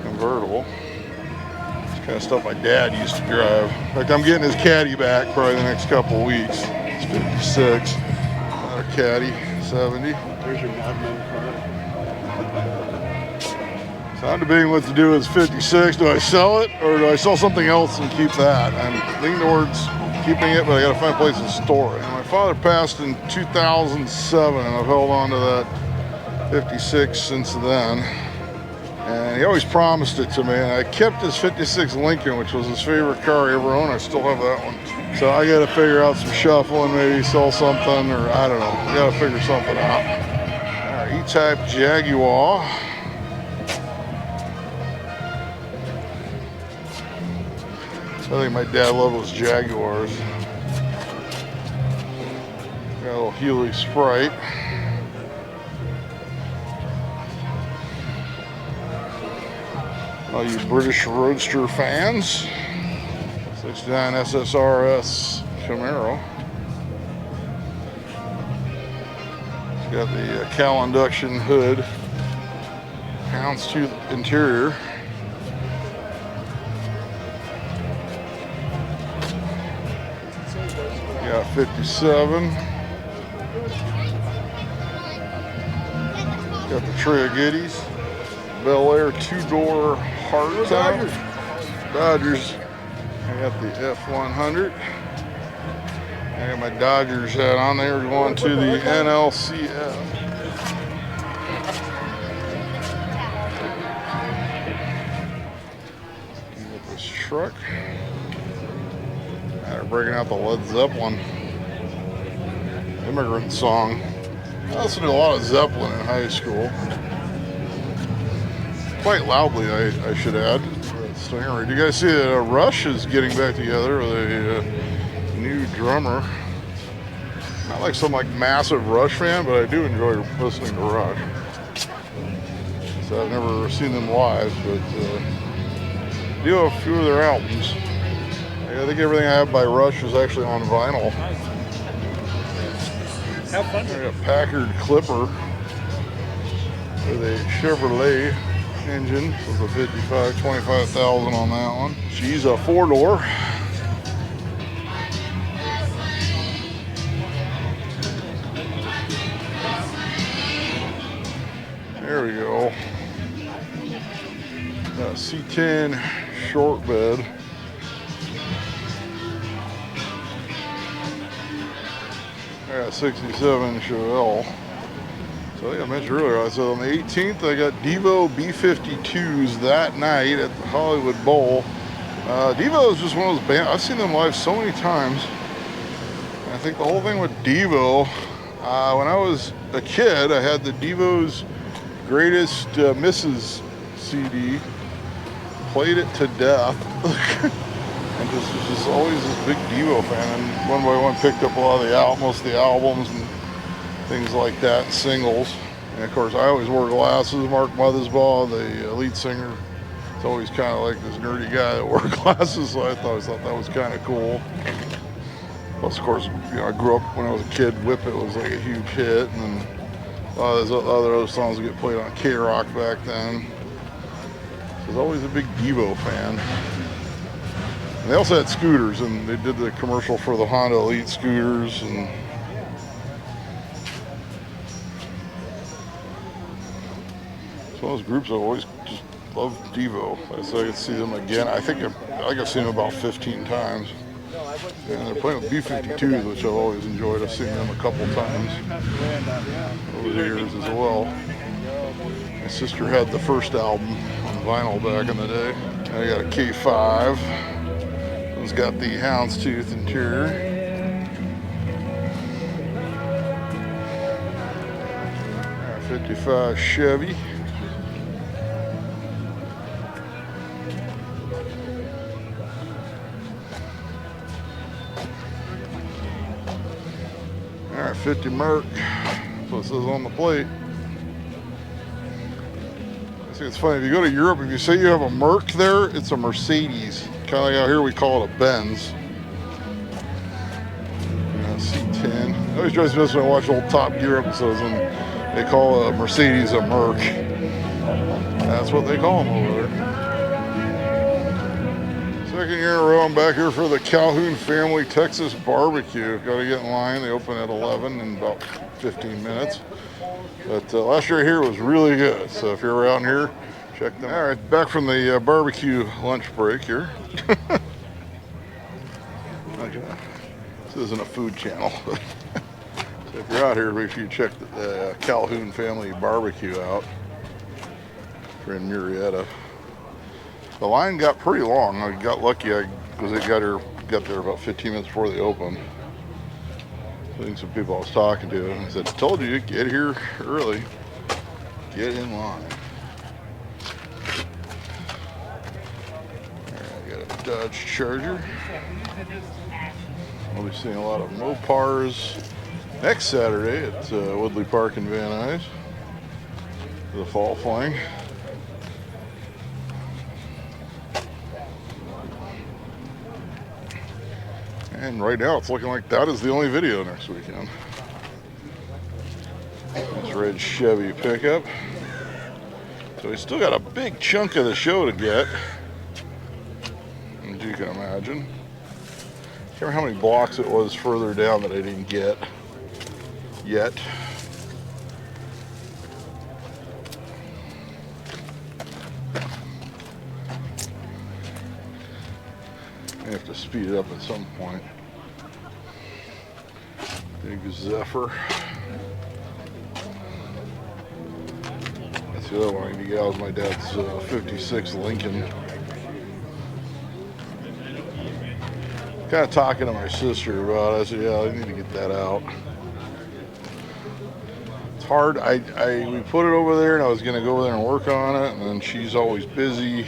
convertible. It's kind of stuff my dad used to drive. In fact, I'm getting his Caddy back probably the next couple of weeks. It's 56. Another Caddy, 70. There's your Madman So I'm debating what to do with 56. Do I sell it or do I sell something else and keep that? I'm leaning towards keeping it, but I gotta find a place to store it. And my father passed in 2007, and I've held on to that 56 since then. And he always promised it to me, and I kept his 56 Lincoln, which was his favorite car he ever owned. I still have that one. So I gotta figure out some shuffling, maybe sell something, or I don't know. I gotta figure something out. All right, E-Type Jaguar. I think my dad loved those Jaguars. Got a little Healy Sprite. All you British Roadster fans. 69 SSRS Camaro. It's got the cowl induction hood. Houndstooth interior. Got 57. Got the Tray of Goodies. Bel Air two-door hardtop. Dodgers. I got the F100. I got my Dodgers hat on there going to the NLCS. Get this truck. They're breaking out the Led Zeppelin Immigrant Song. I listened to a lot of Zeppelin in high school. Quite loudly, I should add. Singer. Do you guys see that Rush is getting back together with a new drummer? Not like some massive Rush fan, but I do enjoy listening to Rush. So I've never seen them live, but do have a few of their albums. I think everything I have by Rush is actually on vinyl. Have fun. I got a Packard Clipper with a Chevrolet engine. So it's a 55, 25,000 on that one. She's a 4-door. There we go. Got a C10 short bed. I got a 67 Chevelle. So I think I mentioned earlier, I said on the 18th I got Devo B-52s that night at the Hollywood Bowl. Devo is just one of those bands, I've seen them live so many times. And I think the whole thing with Devo, when I was a kid, I had the Devo's Greatest Misses CD, played it to death. And just always this big Devo fan, and one by one picked up a lot of most of the albums and things like that, singles. And of course I always wore glasses. Mark Mothersbaugh, the lead singer, is always kind of like this nerdy guy that wore glasses, so I always thought that was kind of cool. Plus of course, I grew up when I was a kid, Whip It was like a huge hit, and a lot of those other songs would get played on K-Rock back then. So I was always a big Devo fan. And they also had scooters, and they did the commercial for the Honda Elite scooters. And it's one of those groups I've always just loved Devo. So I could see them again. I think I've seen them about 15 times. And they're playing with B-52s, which I've always enjoyed. I've seen them a couple times over the years as well. My sister had the first album on vinyl back in the day. I got a K5. It's got the houndstooth interior. 55 Chevy. All right, 50 Merc. That's what it says on the plate. I think it's funny, if you go to Europe, if you say you have a Merc there, it's a Mercedes. Kind of like out here we call it a Benz. C10. It always drives me nuts when I watch old Top Gear episodes and they call a Mercedes a Merc. That's what they call them over there. Second year in a row, I'm back here for the Calhoun Family Texas Barbecue. Got to get in line. They open at 11 in about 15 minutes. But last year here was really good. So if you're around here, check them out. All right, back from the barbecue lunch break here. Okay. This isn't a food channel. So if you're out here, make sure you check the Calhoun Family Barbecue out. If you're in Murrieta. The line got pretty long. I got lucky because it got there about 15 minutes before they opened. I think some people I was talking to, and I said, "Told you, get here early. Get in line." I got a Dodge Charger. I'll be seeing a lot of Mopars next Saturday at Woodley Park in Van Nuys. The Fall Fling. And right now it's looking like that is the only video next weekend. This red Chevy pickup. So we still got a big chunk of the show to get, as you can imagine. Can't remember how many blocks it was further down that I didn't get yet. I have to speed it up at some point. Big Zephyr. That's the other one I need to get out. My dad's 56 Lincoln. Kind of talking to my sister about it. I said, yeah, I need to get that out. It's hard. We put it over there and I was going to go over there and work on it, and then she's always busy.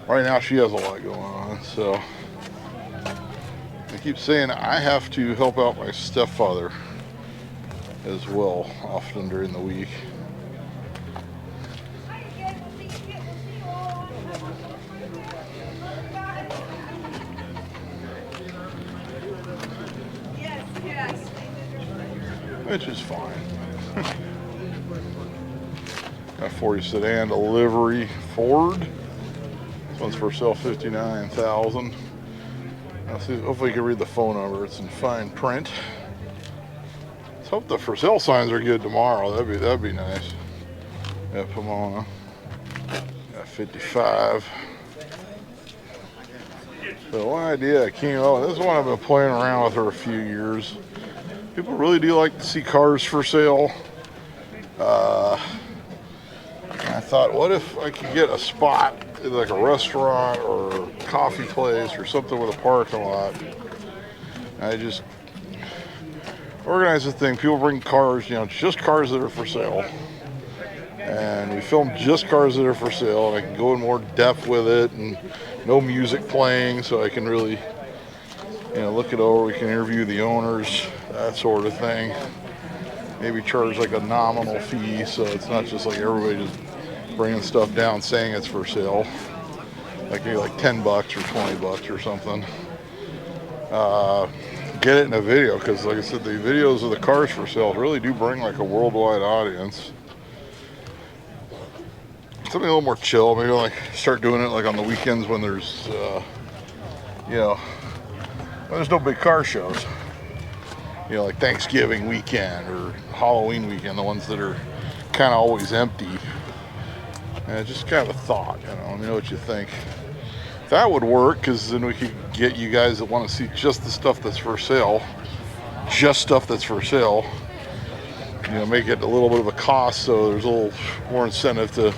right now she has a lot going on, so I keep saying I have to help out my stepfather as well, often during the week. Which is fine. Got a 40 sedan delivery Ford. This one's for sale $59,000. Let's see, hopefully you can read the phone number. It's in fine print. Let's hope the for sale signs are good tomorrow. That'd be nice. Yeah, Pomona. Got 55. So one idea I came up with, this is one I've been playing around with for a few years. People really do like to see cars for sale. I thought, what if I could get a spot, like a restaurant or a coffee place or something with a parking lot. I just organize the thing. People bring cars, you know, just cars that are for sale. And we film just cars that are for sale, and I can go in more depth with it, and no music playing, so I can really, you know, look it over. We can interview the owners, that sort of thing. Maybe charge like a nominal fee, so it's not just like everybody just bringing stuff down saying it's for sale. Like maybe like $10 or $20 or something. Get it in a video, because like I said, the videos of the cars for sale really do bring like a worldwide audience. Something a little more chill. Maybe like start doing it like on the weekends when there's, you know, when there's no big car shows. You know, like Thanksgiving weekend or Halloween weekend, the ones that are kind of always empty. And just kind of a thought, you know, let me know what you think. That would work, because then we could get you guys that want to see just the stuff that's for sale, just stuff that's for sale. You know, make it a little bit of a cost, so there's a little more incentive to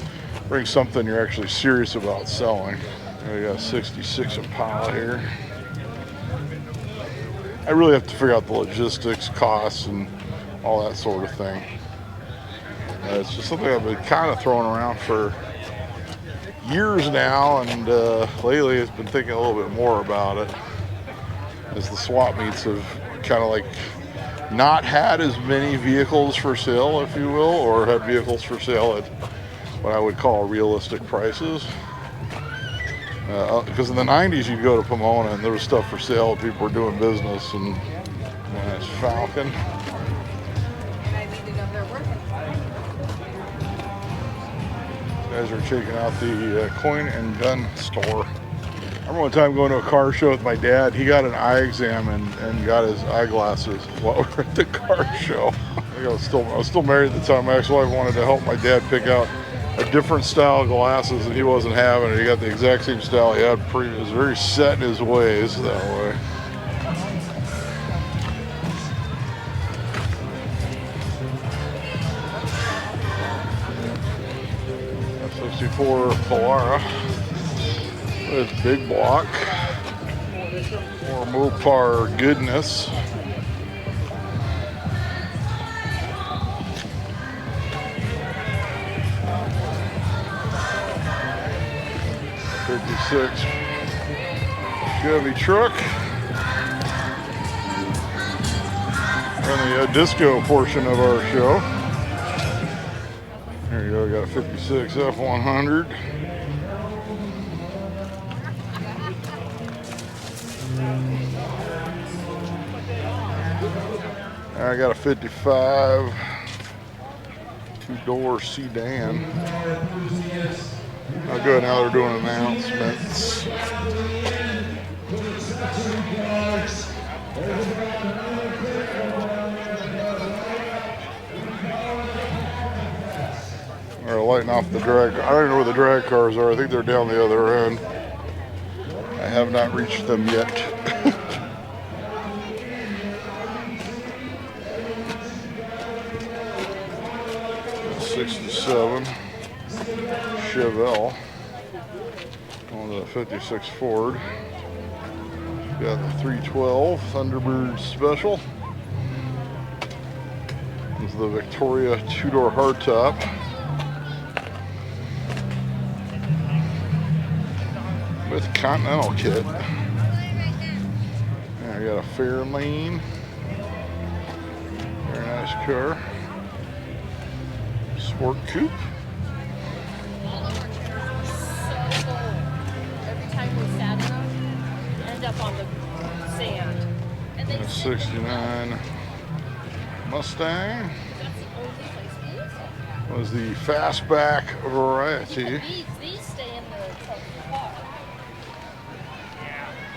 bring something you're actually serious about selling. We got a 66 Impala here. I really have to figure out the logistics, costs, and all that sort of thing. It's just something I've been kind of throwing around for years now, and lately I've been thinking a little bit more about it, as the swap meets have kind of like not had as many vehicles for sale, if you will, or had vehicles for sale at what I would call realistic prices. Because in the 90s you'd go to Pomona and there was stuff for sale, people were doing business, and it's Falcon. Guys are checking out the coin and gun store. I remember one time going to a car show with my dad. He got an eye exam and got his eyeglasses while we were at the car show. I was still married at the time. My ex-wife wanted to help my dad pick out a different style of glasses, and he wasn't having it. He got the exact same style he had previous. He was very set in his ways that way. '64 Polara with big block. More Mopar goodness. '56 Chevy truck. And the disco portion of our show. There you go, got a '56 F100. I got a '55 two-door sedan. Oh, good, now they're doing announcements. They're lighting off the drag. I don't know where the drag cars are. I think they're down the other end. I have not reached them yet. '67 Chevelle on the '56 Ford. Got the 312 Thunderbird Special. This is the Victoria two-door hardtop. with Continental kit. And I got a Fairlane. Very nice car. Sport coupe. All of our chairs were so cold. Every time we sat in them, end up on the sand. And they A 69 Mustang. that's the only place we use them. Was the fastback variety. These stay in the car.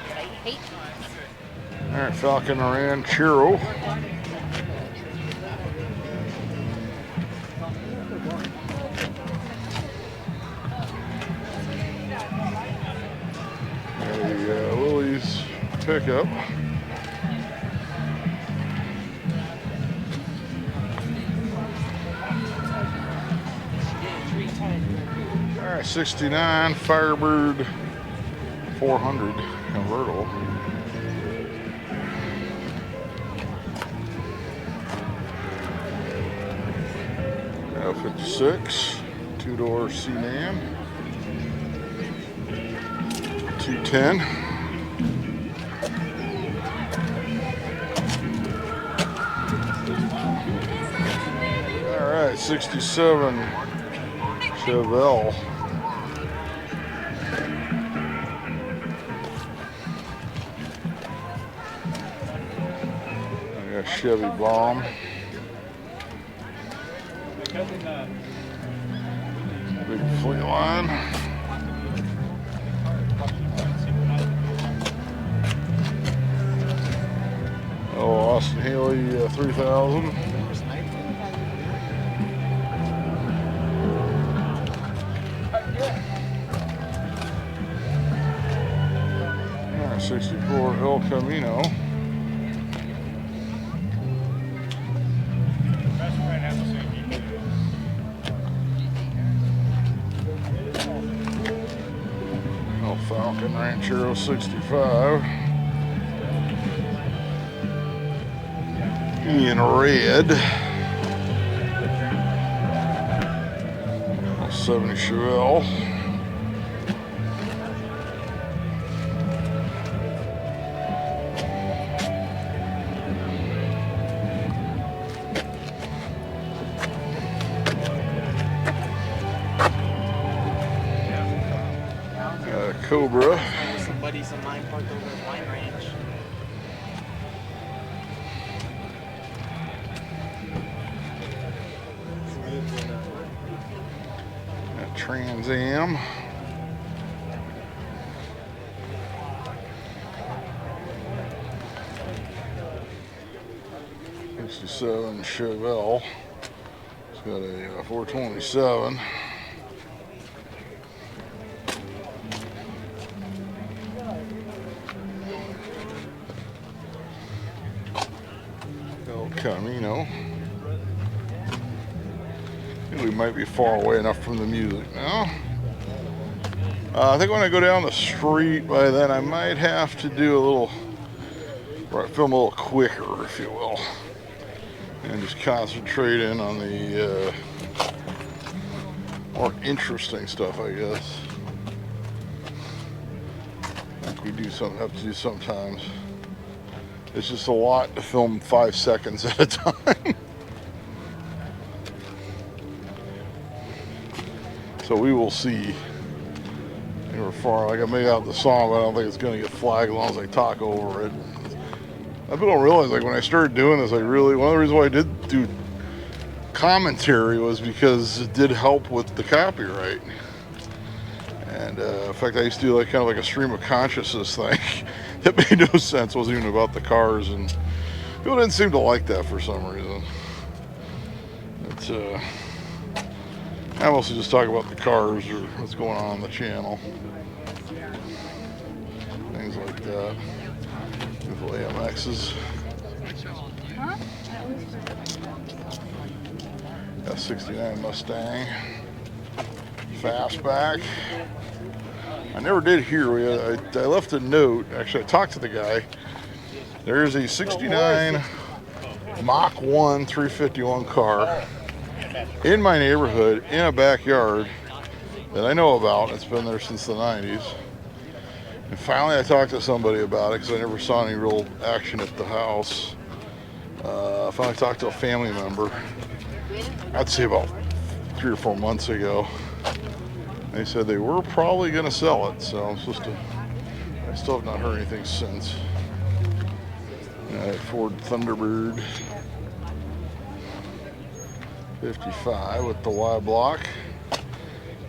But I hate these. All right, Falcon Ranchero. Lily's pickup. All right, 69 Firebird 400 convertible. Now 56 two-door sedan. 210. All right, 67 Chevelle. I got Chevy Bomb. Big fleet line. Oh, Austin Haley 3000. All right, 64 El Camino. El Falcon Ranchero 65. In red. 70 Chevelle. Cobra. Some buddies of mine parked over at Wine Ranch. Trans Am. '67 Chevelle. It's got a 427. El Camino. We might be far away enough from the music now. I think when I go down the street by then, I might have to do a little, film a little quicker, if you will, and just concentrate in on the more interesting stuff, I guess. Like we do have to do sometimes. It's just a lot to film 5 seconds at a time. So we will see. We're far. Like I made out the song, but I don't think it's going to get flagged as long as I talk over it. People don't realize, like when I started doing this, one of the reasons why I did do commentary was because it did help with the copyright. And in fact, I used to do like kind of like a stream of consciousness thing that made no sense. It wasn't even about the cars, and people didn't seem to like that for some reason. It's I mostly just talk about the cars or what's going on the channel. Things like that. Beautiful AMXs. Got 69 Mustang. Fastback. I never did hear. I left a note. Actually, I talked to the guy. There's a 69 Mach 1 351 car in my neighborhood in a backyard that I know about. It's been there since the 90s. And finally I talked to somebody about it because I never saw any real action at the house. I finally talked to a family member, I'd say about 3 or 4 months ago. They said they were probably going to sell it, so I still have not heard anything since. Ford Thunderbird 55 with the Y block.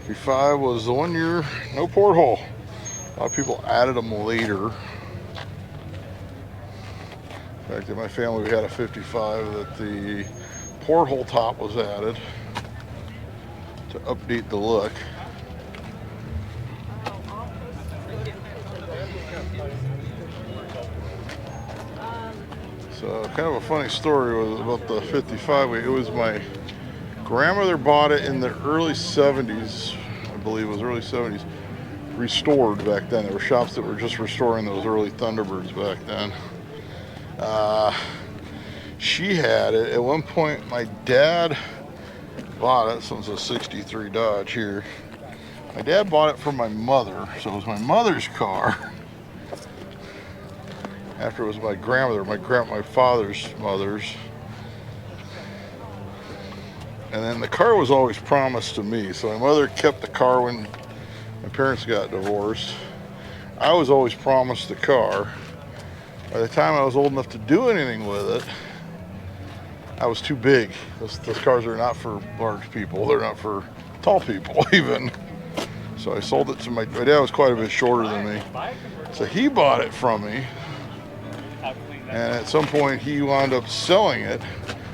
55 was the 1 year, no porthole. A lot of people added them later. In fact, in my family we had a 55 that the porthole top was added to update the look. So kind of a funny story was about the 55. It was my grandmother bought it in the early 70s, I believe it was early 70s, restored back then. There were shops that were just restoring those early Thunderbirds back then. She had it. At one point my dad bought it. This one's a 63 Dodge here. My dad bought it for my mother, so it was my mother's car. After it was my grandmother, my father's mother's. And then the car was always promised to me. So my mother kept the car when my parents got divorced. I was always promised the car. By the time I was old enough to do anything with it, I was too big. Those cars are not for large people. They're not for tall people even. So I sold it to my dad was quite a bit shorter than me. So he bought it from me. And at some point he wound up selling it,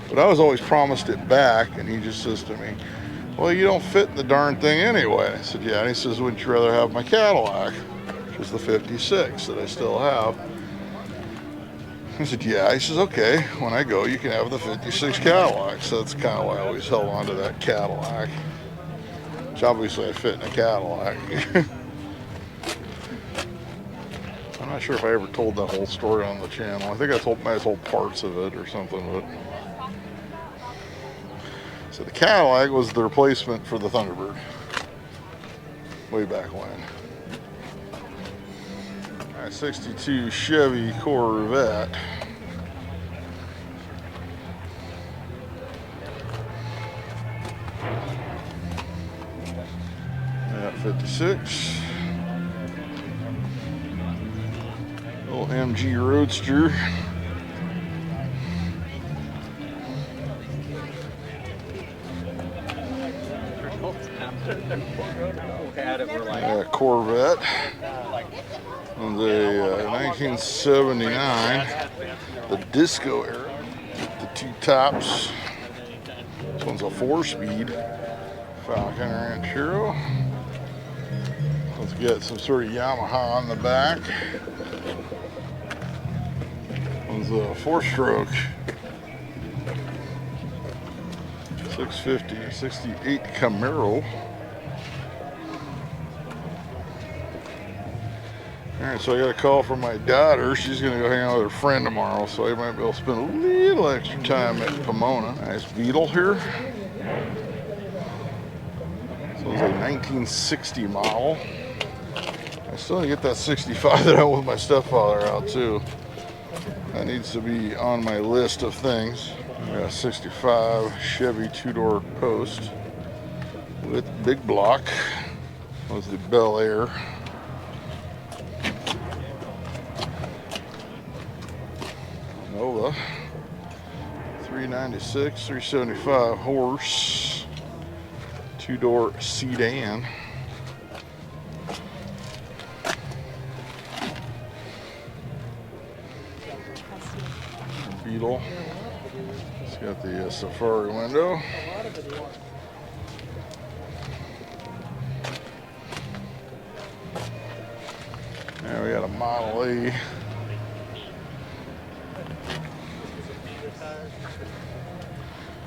but I was always promised it back, and he just says to me, well, you don't fit in the darn thing anyway. I said, yeah. And he says, wouldn't you rather have my Cadillac, which is the 56 that I still have? I said, yeah. He says, okay, when I go, you can have the 56 Cadillac. So that's kind of why I always held on to that Cadillac, which obviously I fit in a Cadillac. I'm not sure if I ever told that whole story on the channel. I think I might have told parts of it or something. But so the Cadillac was the replacement for the Thunderbird way back when. All right, 62 Chevy Corvette. Yeah, 56. Little MG Roadster. Corvette. On the 1979, the disco era, the two tops. This one's a 4-speed Falcon Ranchero. Let's get some sort of Yamaha on the back. One's a 4-stroke 650, 68 Camaro. Alright, so I got a call from my daughter. She's going to go hang out with her friend tomorrow, so I might be able to spend a little extra time at Pomona. Nice Beetle here. So it's a 1960 model. I still need to get that 65 that I went with my stepfather out too. That needs to be on my list of things. I got a 65 Chevy 2-door post with big block. That was the Bel Air. Nova 396, 375 horse, 2-door sedan. Beetle. It's got the safari window. Now we got a Model A.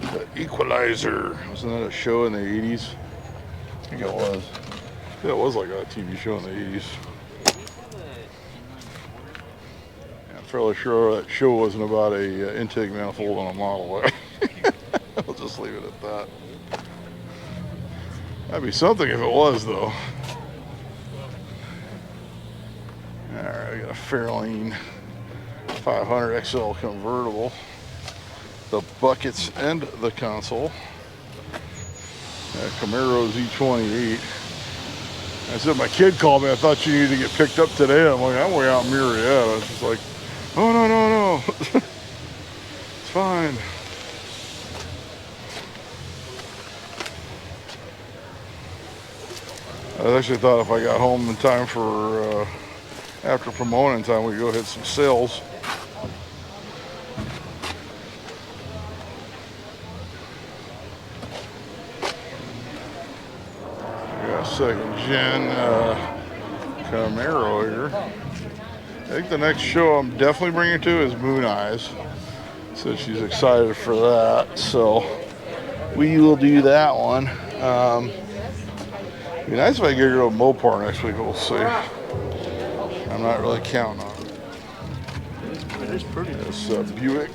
The Equalizer. Wasn't that a show in the 80s? I think it was. Yeah, it was like a TV show in the 80s. I'm fairly sure that show wasn't about a intake manifold on a Model A. I'll just leave it at that. That'd be something if it was, though. I got a Fairlane 500 XL convertible. The buckets and the console. Camaro Z28. I said, my kid called me. I thought you needed to get picked up today. I'm like, I'm way out in Murrieta. She's like, oh, no. It's fine. I actually thought if I got home in time for after Pomona time, we'd go hit some sales. Second gen Camaro here. I think the next show I'm definitely bringing to is Moon Eyes. So she's excited for that. So we will do that one. It'd be nice if I could go to Mopar next week. We'll see. I'm not really counting on it. It is pretty. This Buick.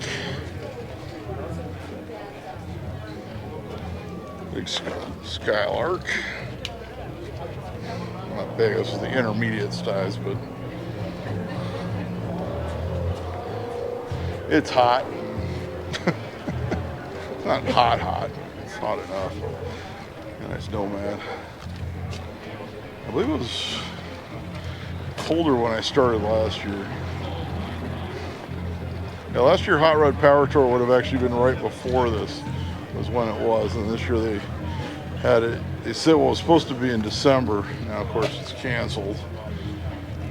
Big Skylark. Not big, this is the intermediate size, but it's hot. It's not hot. It's hot enough. Nice Nomad. I believe it was colder when I started last year. Yeah, last year Hot Rod Power Tour would have actually been right before this was when it was, and this year they had it. They said well, it was supposed to be in December. Now, of course, it's canceled.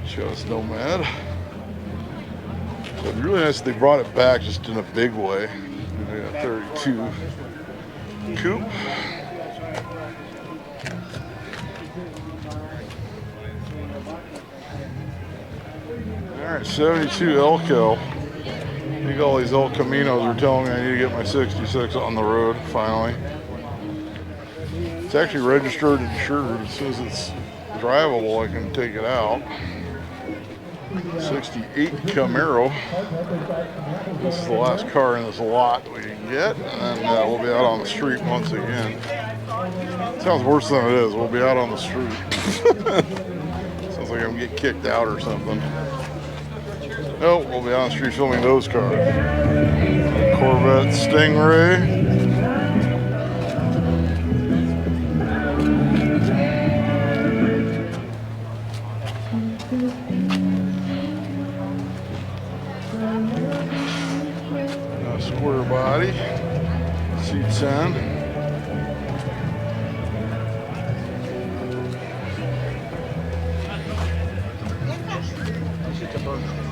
Show us Nomad. So it'd be really nice if they brought it back just in a big way. We got 32 coupe. All right, 72 Elko. I think all these El Caminos are telling me I need to get my 66 on the road finally. It's actually registered and insured. As soon as it's drivable, I can take it out. 68 Camaro. This is the last car in this lot we can get, and then we'll be out on the street once again. Sounds worse than it is. We'll be out on the street. Sounds like I'm gonna get kicked out or something. Nope, we'll be on the street filming those cars. Corvette Stingray. Square body, C10.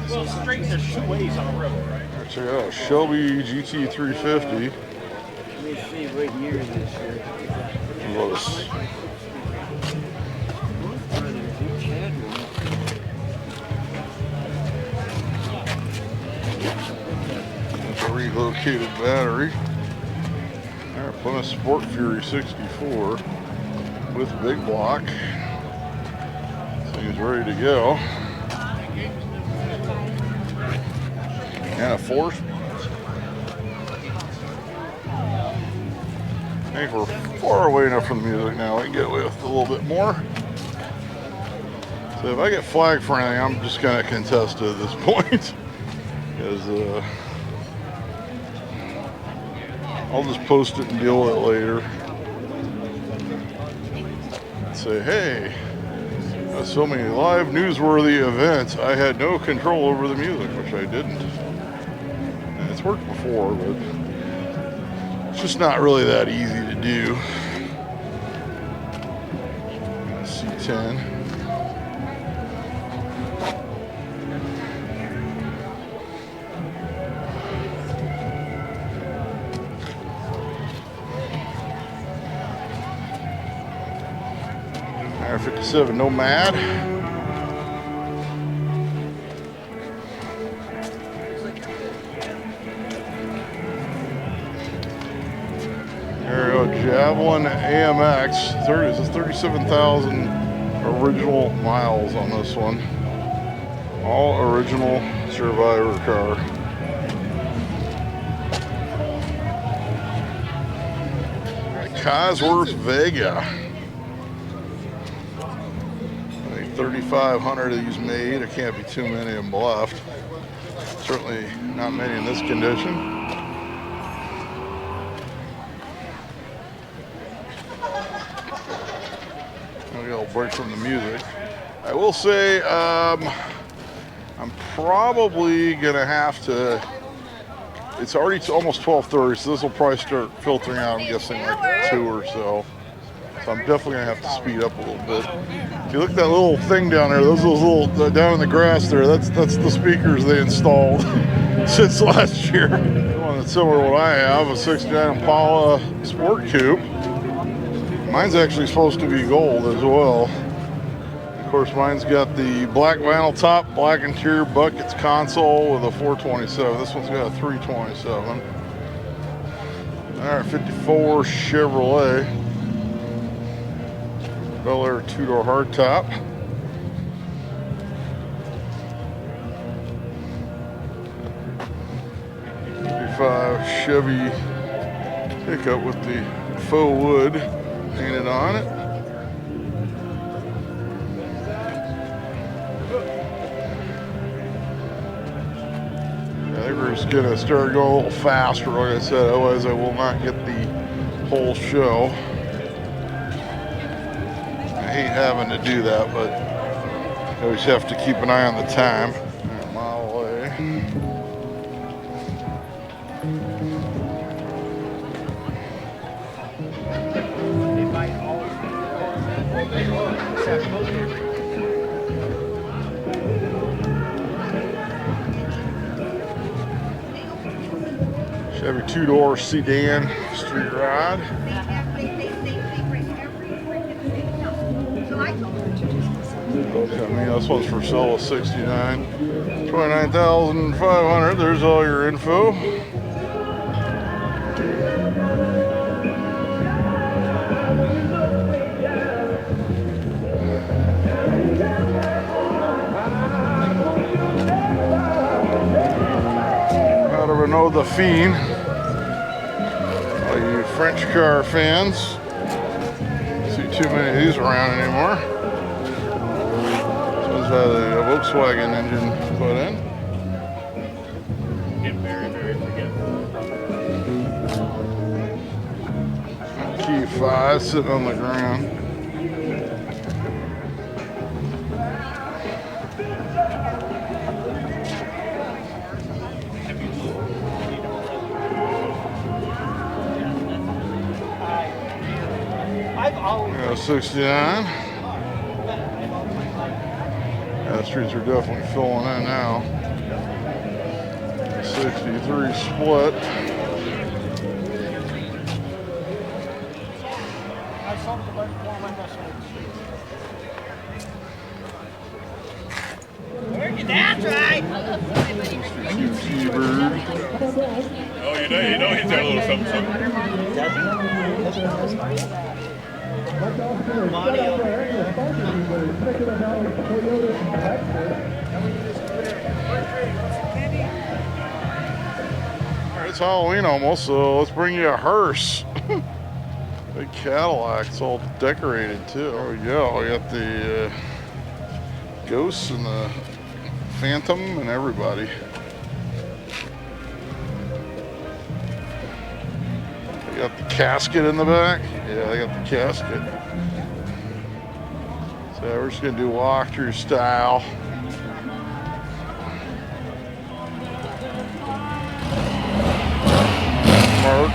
Well, straight there's two ways on the road, right? Check it out, Shelby GT350. Let me see what year this is. Was a relocated battery. All right, Plymouth Sport Fury 64 with big block. Thing's ready to go. And a force. I think we're far away enough from the music now. I can get away with a little bit more. So if I get flagged for anything, I'm just going to contest it at this point. Because I'll just post it and deal with it later. Say, hey, I was filming a live newsworthy event. I had no control over the music, which I didn't. And it's worked before, but it's just not really that easy to do. C10. R57 Nomad. There we go, Javelin AMX. This is 37,000 original miles on this one. All original Survivor car. Cosworth Vega. 3,500 of these made. There can't be too many of them left. Certainly not many in this condition. I'll get a little break from the music. I will say I'm probably gonna have to. It's already almost 12:30, so this will probably start filtering out. I'm guessing like 2 or so. So I'm definitely gonna have to speed up a little bit. If you look at that little thing down there, those little down in the grass there, that's the speakers they installed since last year. One that's similar to what I have, a 69 Impala Sport Coupe. Mine's actually supposed to be gold as well. Of course, mine's got the black vinyl top, black interior, buckets, console with a 427. This one's got a 327. All right, 54 Chevrolet. Bel Air 2-door hardtop. Chevy pickup with the faux wood painted on it. I think we're just gonna start going a little faster, like I said, otherwise I will not get the whole show. I hate having to do that, but I always have to keep an eye on the time. A mile away. Chevy 2-door sedan street rod. This one's for sale at 69. 29,500. There's all your info. Out of Renault the Fiend. All you French car fans. See too many of these around anymore. A Volkswagen engine put in. Get very, very forgetful. Key 5 sitting on the ground. Yeah, 69. The streets are definitely filling in now. 63 split. That's right. Bird. Oh, you know he's got a little something. It's Halloween almost, so let's bring you a hearse. Big Cadillac, it's all decorated too. There we go. We got the ghosts and the Phantom and everybody. They got the casket in the back. Yeah, they got the casket. So we're just gonna do walkthrough style. Mark.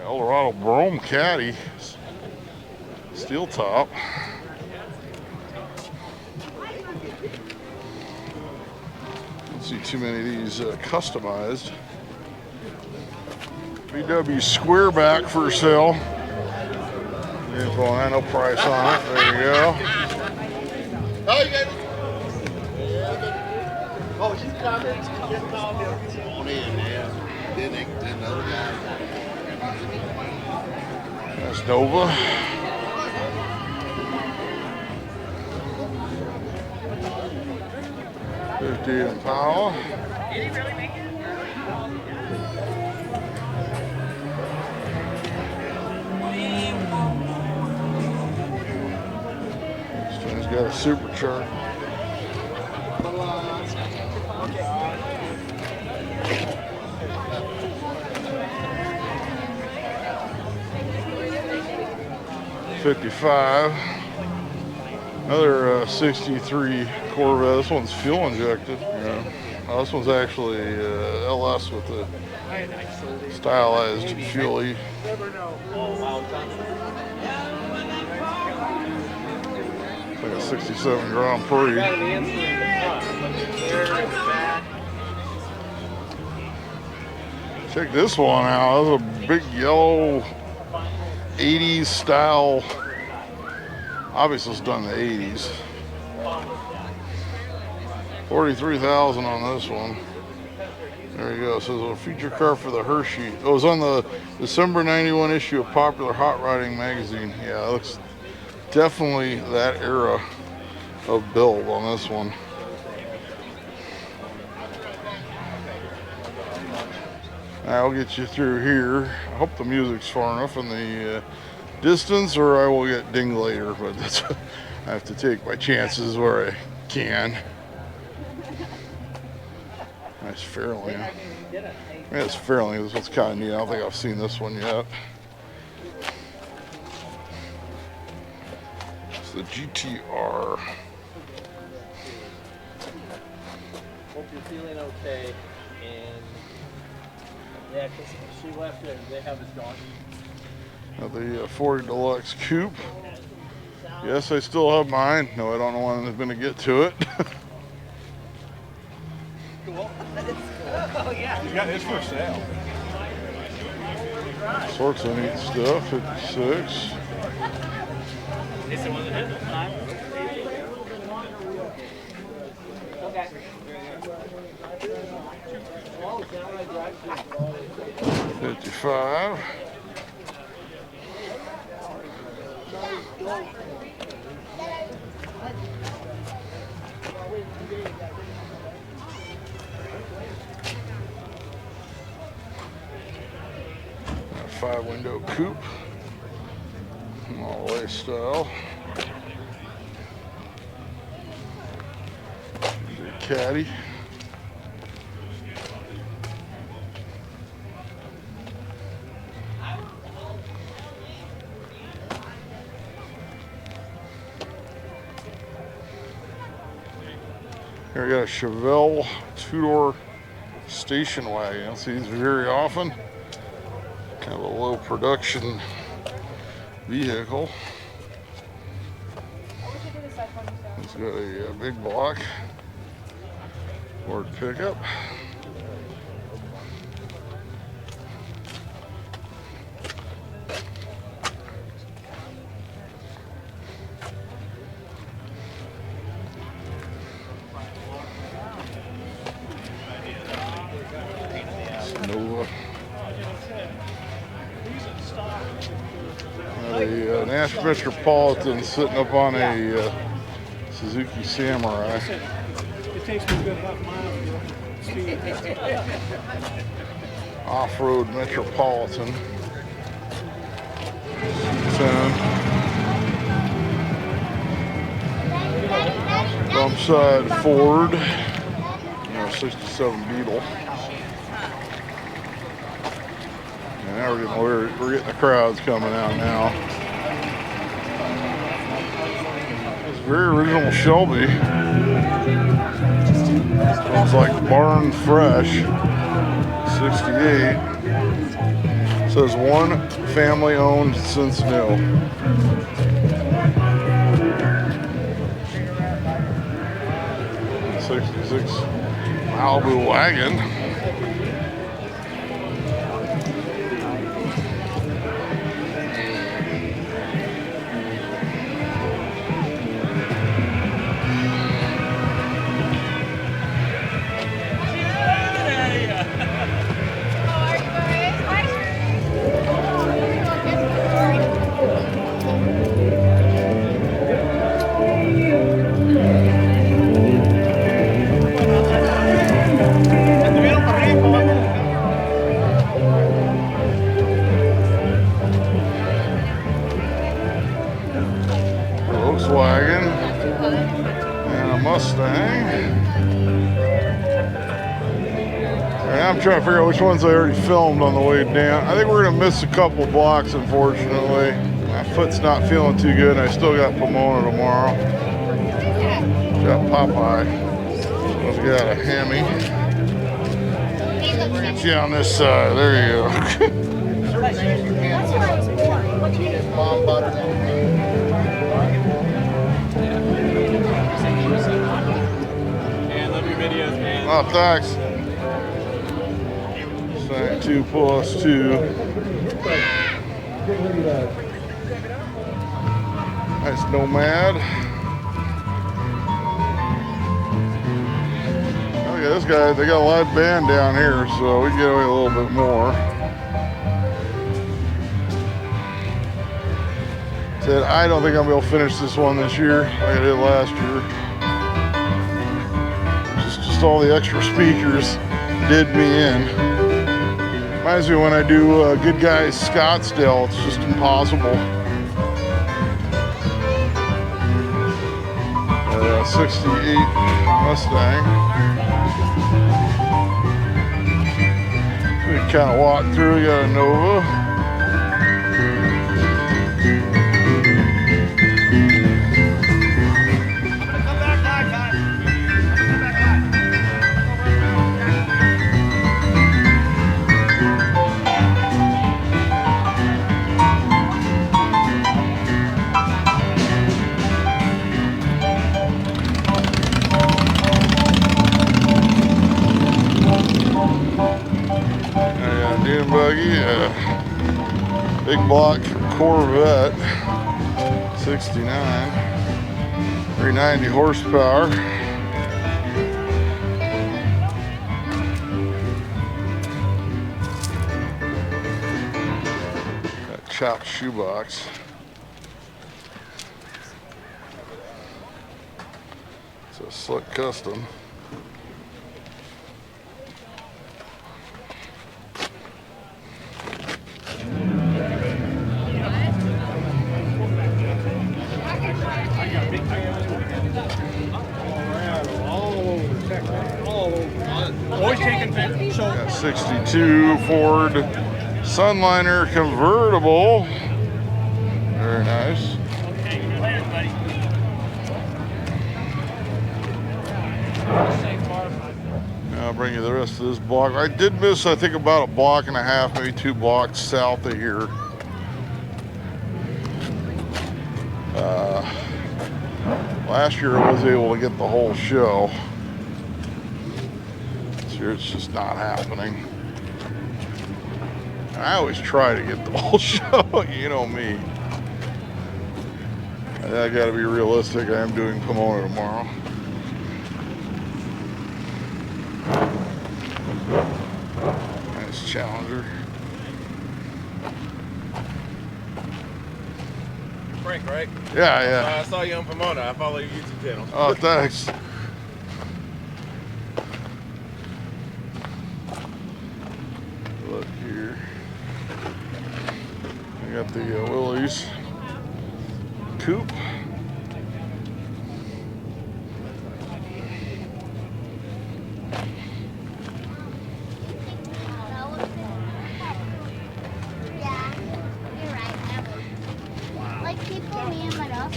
Eldorado Brome Caddy. Steel top. Don't see too many of these customized. VW Squareback for sale. Info on that, no price on it. There you go. Oh, you guys. Oh, she's coming. She's coming. On in, man. Then the other guy. That's Nova. 58 Impala. This one's got a supercharger. '55. Another 63 Corvette. This one's fuel injected. Yeah. Oh, this one's actually LS with the stylized fuelie. It's like a 67 Grand Prix. Check this one out. That's a big yellow 80s style. Obviously it's done in the 80s. 43,000 on this one. There you go. It says a feature car for the Hershey. Oh, it was on the December '91 issue of Popular Hot Rodding magazine. Yeah, it looks definitely that era of build on this one. I'll get you through here. I hope the music's far enough in the distance, or I will get dinged later, but that's, I have to take my chances where I can. Nice Fairlane. Yeah, it's Fairlane. This one's kind of neat. I don't think I've seen this one yet. It's the GTR. Hope you're feeling okay. And yeah, because she left it. They have his dog. Now the Ford Deluxe Coupe. Yes, I still have mine. No, I don't know when I'm going to get to it. Cool. Oh yeah. You got this for sale. Sorts of neat stuff. 56. Is the one that had the time? Okay. 55. Five-window coupe, all the way style. There's a caddy. Here we got a Chevelle two-door station wagon. I don't see these very often. Kind of a low production vehicle. It's got a big block Ford pickup. Nova. A Nash Metropolitan sitting up on a Suzuki Samurai. It takes me a good half mile to speed. Off-road Metropolitan. 10. Bump side Ford. 67 Beetle. And now we're getting the crowds coming out now. It's very original Shelby. Smells like barn fresh. 68. Says one family owned since new. '66 Malibu wagon. Mustang. And I'm trying to figure out which ones I already filmed on the way down. I think we're gonna miss a couple blocks, unfortunately. My foot's not feeling too good, and I still got Pomona tomorrow. Got Popeye. We've got a Hemi. Get you on this side. There you go. Mom butter. Man, love your videos, man. Oh, thanks. Saying 2 + 2. Nice Nomad. Oh yeah, this guy, they got a live band down here, so we can get away a little bit more. Said, I don't think I'm going to finish this one this year like I did last year. Just all the extra speakers did me in. Reminds me when I do Good Guys Scottsdale, it's just impossible. 68 Mustang. We kind of walk through, we got a Nova. Buggy, big block Corvette, 69, 390 horsepower. Got a chopped shoebox. It's a slick custom. Always taking pictures. Got 62 Ford Sunliner convertible. Very nice. Now I'll bring you the rest of this block. I did miss, I think, about a block and a half, maybe 2 blocks south of here. Last year I was able to get the whole show. This year it's just not happening. I always try to get the whole show, you know me. I gotta be realistic, I am doing Pomona tomorrow. Nice Challenger. Frank, right? Yeah. I saw you on Pomona. I follow your YouTube channel. Oh, thanks. Look here. I got the Willys coupe.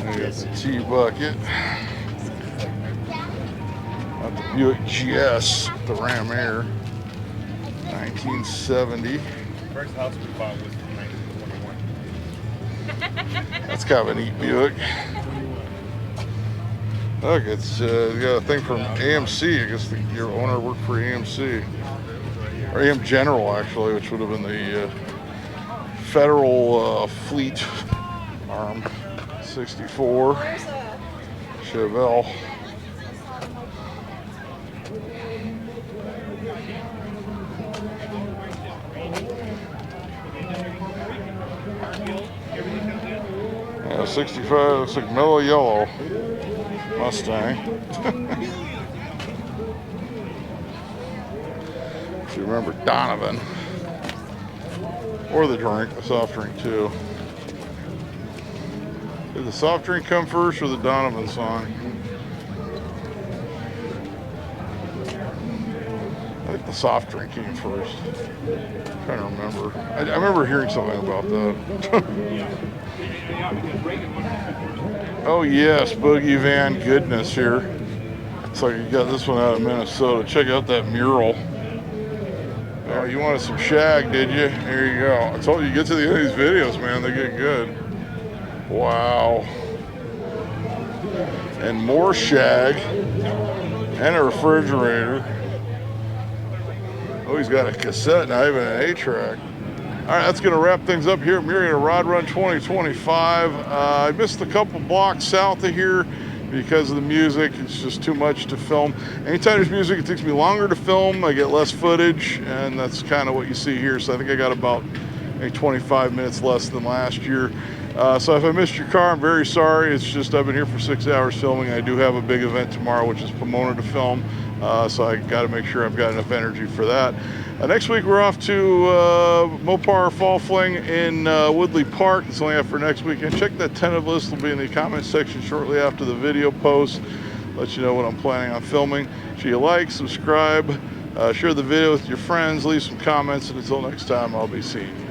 I got the T-Bucket. Got the Buick GS, the Ram Air, 1970. First house we bought was in 1921. That's kind of a neat Buick. Look, it's got a thing from AMC. I guess your owner worked for AMC. Or AM General, actually, which would have been the federal fleet arm. 64 Chevelle. Yeah, 65 looks like mellow yellow Mustang. If you remember Donovan, or the drink, the soft drink too. Did the soft drink come first or the Donovan song? the soft drink came first. Trying to remember. I remember hearing something about that. Oh yes, Boogie Van goodness here. Looks like you got this one out of Minnesota. Check out that mural. Oh, you wanted some shag, did you? Here you go. I told you, get to the end of these videos, man. They get good. Wow. And more shag. And a refrigerator. Oh, he's got a cassette, not even an 8-track. All right, that's going to wrap things up here at Murrieta Rod Run 2025. I missed a couple blocks south of here because of the music. It's just too much to film. Anytime there's music, it takes me longer to film. I get less footage, and that's kind of what you see here. So I think I got about 25 minutes less than last year. So if I missed your car, I'm very sorry. It's just I've been here for 6 hours filming. I do have a big event tomorrow, which is Pomona to film. So I got to make sure I've got enough energy for that. Next week we're off to Mopar Fall Fling in Woodley Park. It's only after next weekend. Check that tentative list. Will be in the comment section shortly after the video post. Let you know what I'm planning on filming. So you like, subscribe, share the video with your friends, leave some comments, and until next time, I'll be seeing you.